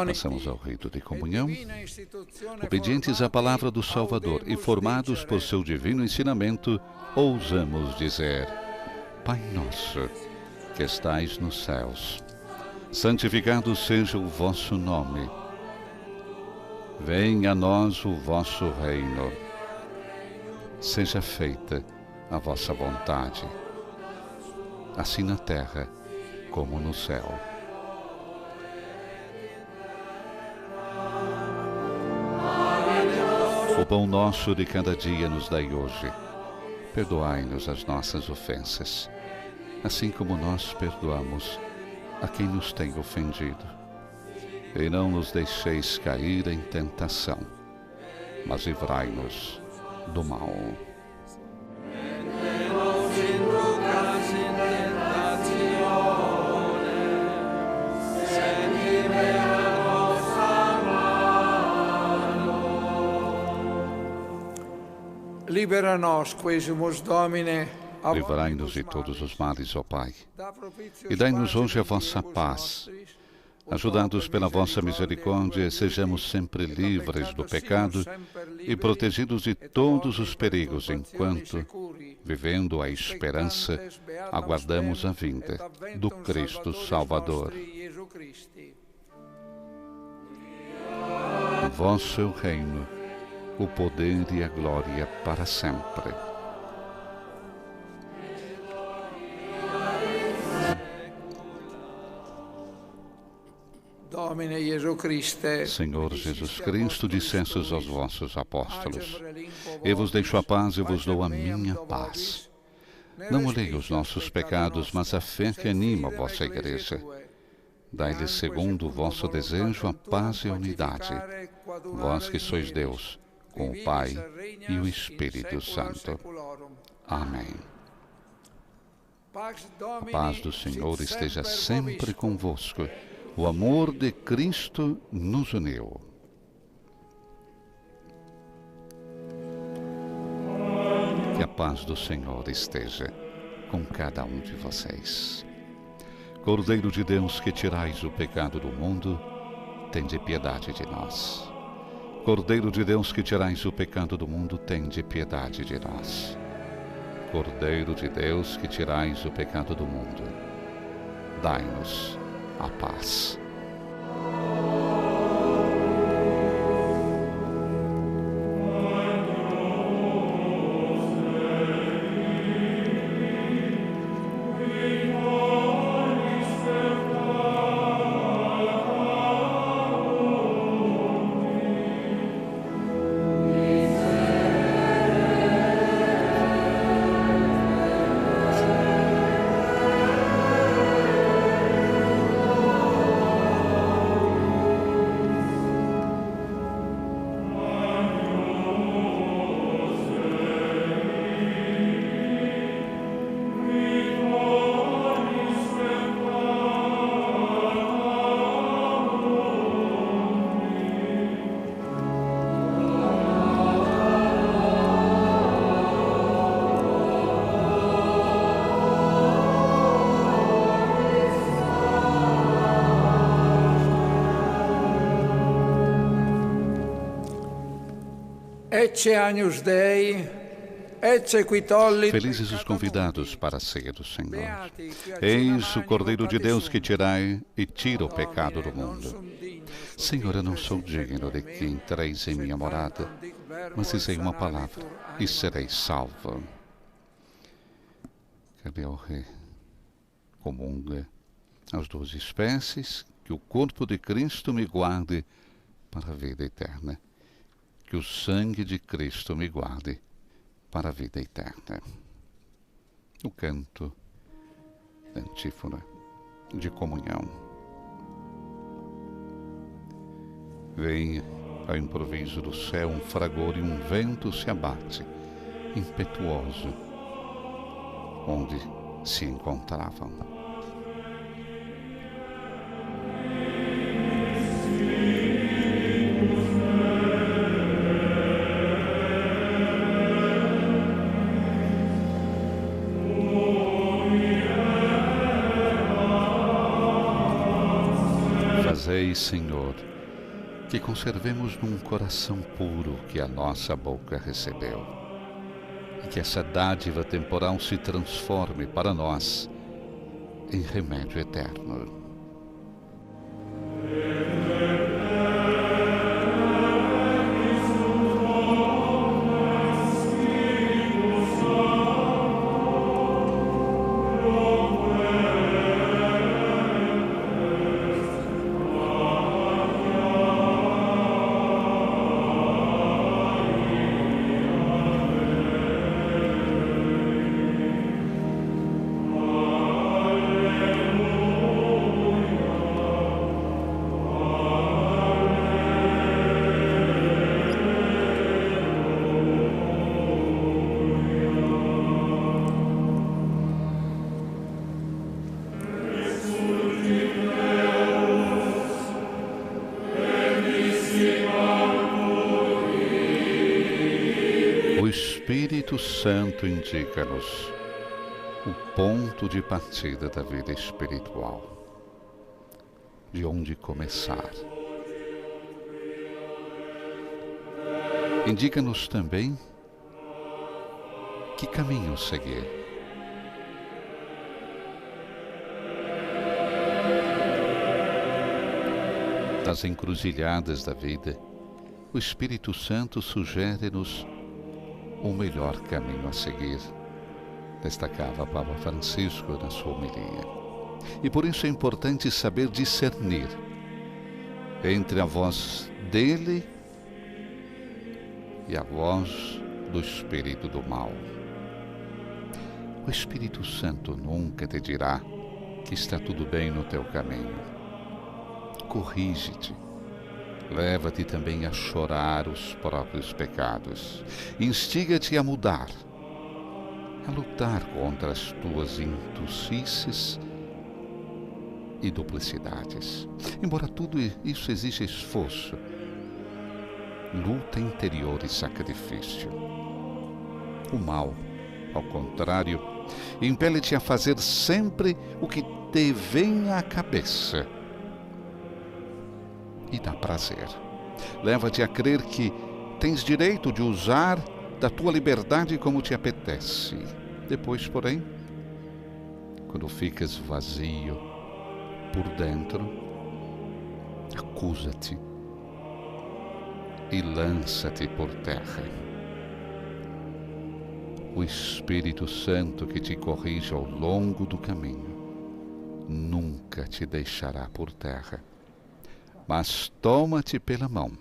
Passamos ao rito de comunhão, obedientes à palavra do Salvador e formados por seu divino ensinamento, ousamos dizer: Pai nosso, que estais nos céus, santificado seja o vosso nome. Venha a nós o vosso reino. Seja feita a vossa vontade, assim na terra como no céu. O pão nosso de cada dia nos dai hoje. Perdoai-nos as nossas ofensas, assim como nós perdoamos a quem nos tem ofendido. E não nos deixeis cair em tentação, mas livrai-nos do mal. Libera-nos, quesumus Domine. Livrai-nos de todos os males, ó Pai, e dai-nos hoje a vossa paz. Ajudados pela vossa misericórdia, sejamos sempre livres do pecado e protegidos de todos os perigos, enquanto, vivendo a esperança, aguardamos a vinda do Cristo Salvador. Vosso é o reino, o poder e a glória para sempre. Senhor Jesus Cristo, dissestes aos vossos apóstolos: eu vos deixo a paz, eu vos dou a minha paz. Não olhei os nossos pecados, mas a fé que anima a vossa Igreja. Dai-lhe, segundo o vosso desejo, a paz e a unidade, vós que sois Deus, com o Pai e o Espírito Santo. Amém. A paz do Senhor esteja sempre convosco. O amor de Cristo nos uniu. Que a paz do Senhor esteja com cada um de vocês. Cordeiro de Deus, que tirais o pecado do mundo, tende piedade de nós. Cordeiro de Deus, que tirais o pecado do mundo, tende piedade de nós. Cordeiro de Deus, que tirais o pecado do mundo, dai-nos a paz. Felizes os convidados para a ceia do Senhor. Eis o Cordeiro de Deus que tirai e tira o pecado do mundo. Senhor, eu não sou digno de que entreis em minha morada, mas dizei uma palavra e serei salvo. Que eu comungue as duas espécies, que o corpo de Cristo me guarde para a vida eterna. Que o sangue de Cristo me guarde para a vida eterna. O canto da antífona de comunhão. Vem ao improviso do céu um fragor e um vento se abate, impetuoso, onde se encontravam. Fazei, Senhor, que conservemos num coração puro que a nossa boca recebeu, e que essa dádiva temporal se transforme para nós em remédio eterno. O Espírito Santo indica-nos o ponto de partida da vida espiritual, de onde começar. Indica-nos também que caminho seguir. Das encruzilhadas da vida, o Espírito Santo sugere-nos o melhor caminho a seguir, destacava Papa Francisco na sua homilia. E por isso é importante saber discernir entre a voz dele e a voz do espírito do mal. O Espírito Santo nunca te dirá que está tudo bem no teu caminho. Corrige-te. Leva-te também a chorar os próprios pecados. Instiga-te a mudar, a lutar contra as tuas intucices e duplicidades. Embora tudo isso exija esforço, luta interior e sacrifício. O mal, ao contrário, impele-te a fazer sempre o que te vem à cabeça e dá prazer. Leva-te a crer que tens direito de usar da tua liberdade como te apetece. Depois, porém, quando ficas vazio por dentro, acusa-te e lança-te por terra. O Espírito Santo que te corrige ao longo do caminho nunca te deixará por terra, mas toma-te pela mão,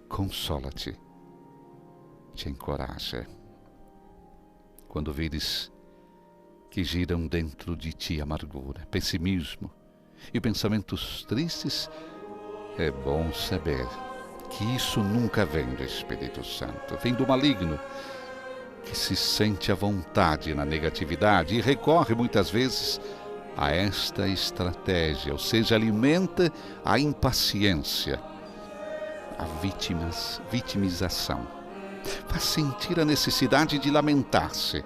consola-te, te encoraja. Quando vires que giram dentro de ti amargura, pessimismo e pensamentos tristes, é bom saber que isso nunca vem do Espírito Santo, vem do maligno, que se sente à vontade na negatividade e recorre muitas vezes a esta estratégia, ou seja, alimenta a impaciência, a vitimização, faz sentir a necessidade de lamentar-se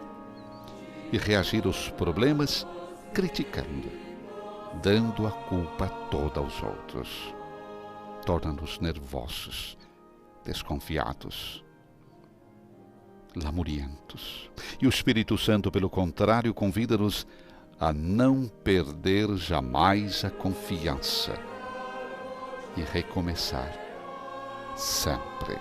e reagir aos problemas criticando, dando a culpa toda aos outros. Torna-nos nervosos, desconfiados, lamurientos. E o Espírito Santo, pelo contrário, convida-nos a não perder jamais a confiança e recomeçar sempre.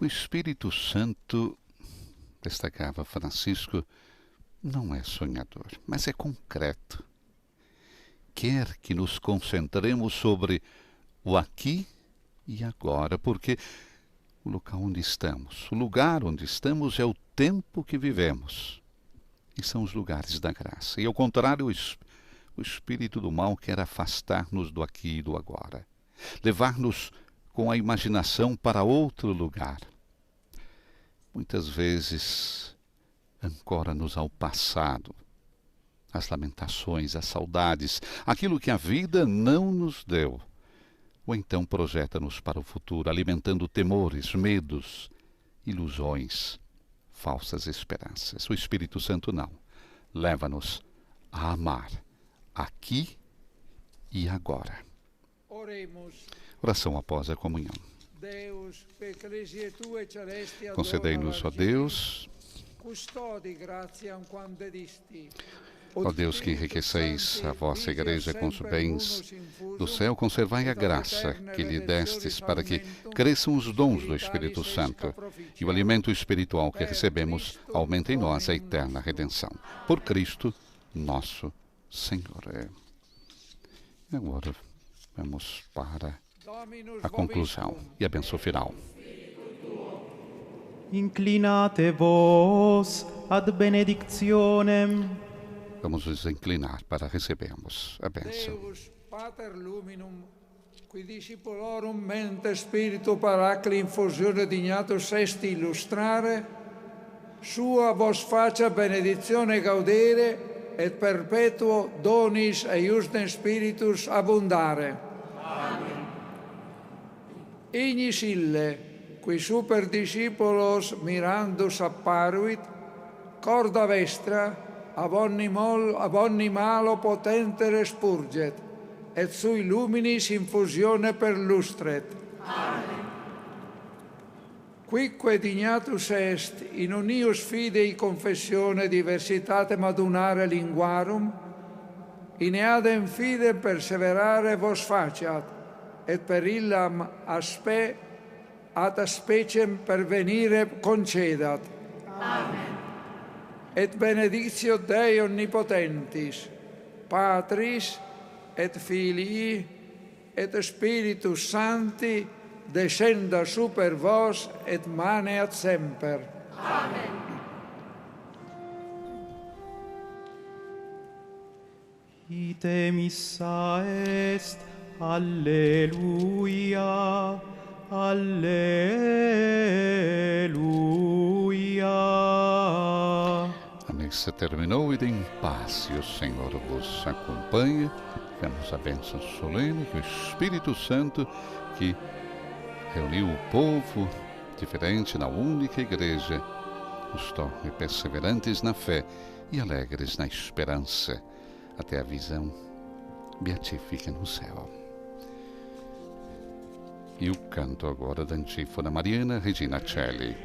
O Espírito Santo, destacava Francisco, não é sonhador, mas é concreto. Quer que nos concentremos sobre o aqui e agora, porque o local onde estamos, o lugar onde estamos é o tempo que vivemos. E são os lugares da graça. E ao contrário, o espírito do mal quer afastar-nos do aqui e do agora, levar-nos com a imaginação para outro lugar. Muitas vezes ancora-nos ao passado, às lamentações, às saudades, aquilo que a vida não nos deu. Ou então projeta-nos para o futuro, alimentando temores, medos, ilusões, falsas esperanças. O Espírito Santo não. Leva-nos a amar aqui e agora. Oremus. Oração após a comunhão. Deus, per ecclesiae tue celesti Concedei-nos, ó Deus, ó Deus, que enriqueceis a vossa Igreja com os bens do céu, conservai a graça que lhe destes para que cresçam os dons do Espírito Santo e o alimento espiritual que recebemos aumente em nós a eterna redenção. Por Cristo, nosso Senhor. E agora vamos para a conclusão e a bênção final. Inclinate vos ad benedictionem. Vamos nos inclinar para recebermos a bênção. Deus, Pater Luminum, qui discipulorum mente spiritu paracli infusione dignatus est illustrare, sua vos faccia benedizione gaudere et perpetuo donis eiusdem spiritus abundare. Amen. Ignis ille, qui super discipulos mirandus apparuit, corda vestra ab omni malo potentere spurget, et sui luminis infusione perlustret. Amen. Quicque dignatus est in unius fidei confessione diversitatem adunare linguarum, in eadem fidem perseverare vos faciat, et per illam ad speciem pervenire concedat. Amen. Et benedictio Dei omnipotentis, Patris et Filii et Spiritus Sancti descenda super vos et maneat semper. Amen. Ite missa est, Alleluia, Alleluia. A missa terminou, ide em paz, e o Senhor vos acompanhe. Temos a bênção solene que o Espírito Santo, que reuniu o povo diferente na única igreja, nos torne perseverantes na fé e alegres na esperança, até a visão beatífica no céu. E o canto agora da antífona mariana, Regina Celli.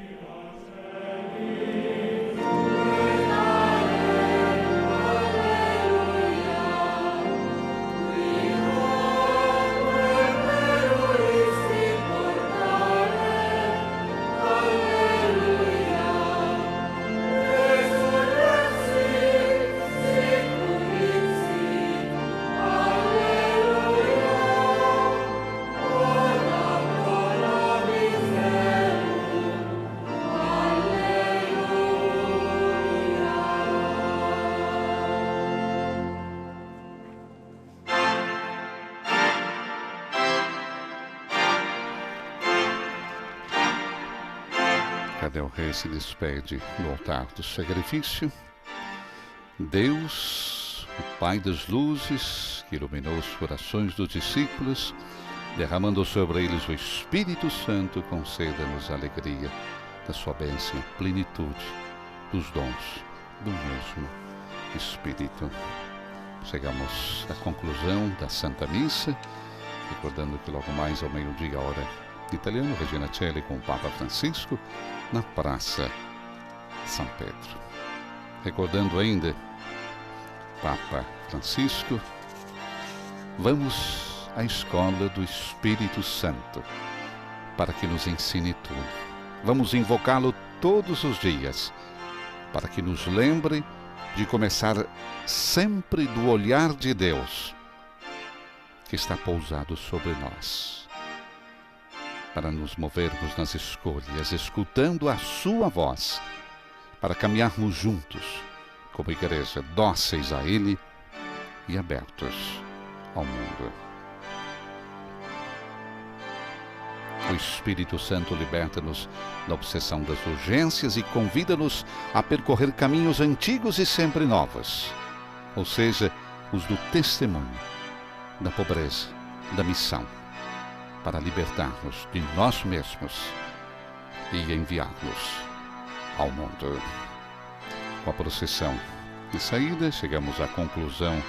O rei se despede do altar do sacrifício. Deus, o Pai das luzes, que iluminou os corações dos discípulos, derramando sobre eles o Espírito Santo, conceda-nos a alegria da sua bênção e plenitude dos dons do mesmo Espírito. Chegamos à conclusão da Santa Missa, recordando que logo mais ao meio-dia, hora italiano, Regina Celli com o Papa Francisco, na Praça São Pedro. Recordando ainda, Papa Francisco, vamos à escola do Espírito Santo para que nos ensine tudo. Vamos invocá-lo todos os dias para que nos lembre de começar sempre do olhar de Deus que está pousado sobre nós, para nos movermos nas escolhas, escutando a sua voz, para caminharmos juntos, como igreja, dóceis a Ele e abertos ao mundo. O Espírito Santo liberta-nos da obsessão das urgências e convida-nos a percorrer caminhos antigos e sempre novos, ou seja, os do testemunho, da pobreza, da missão, para libertar-nos de nós mesmos e enviar-nos ao mundo. Com a procissão de saída, chegamos à conclusão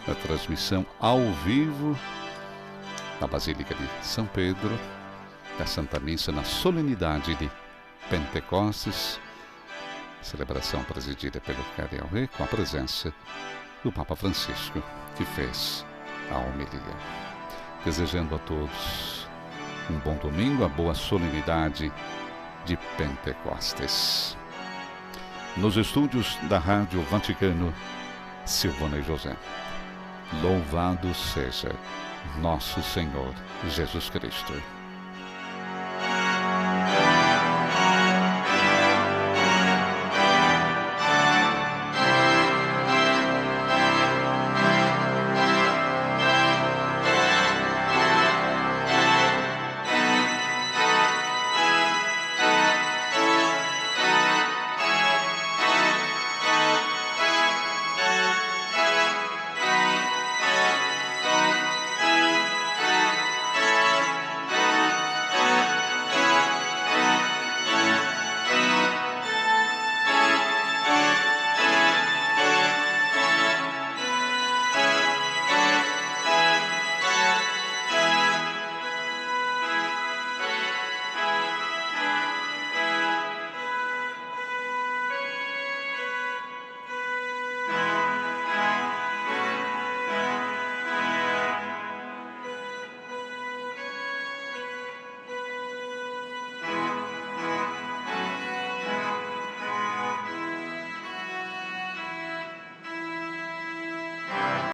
a transmissão ao vivo da Basílica de São Pedro, da Santa Missa na solenidade de Pentecostes, celebração presidida pelo Cardeal Rei, com a presença do Papa Francisco, que fez a homilia. Desejando a todos um bom domingo, a boa solenidade de Pentecostes. Nos estúdios da Rádio Vaticano, Silvana e José. Louvado seja nosso Senhor Jesus Cristo.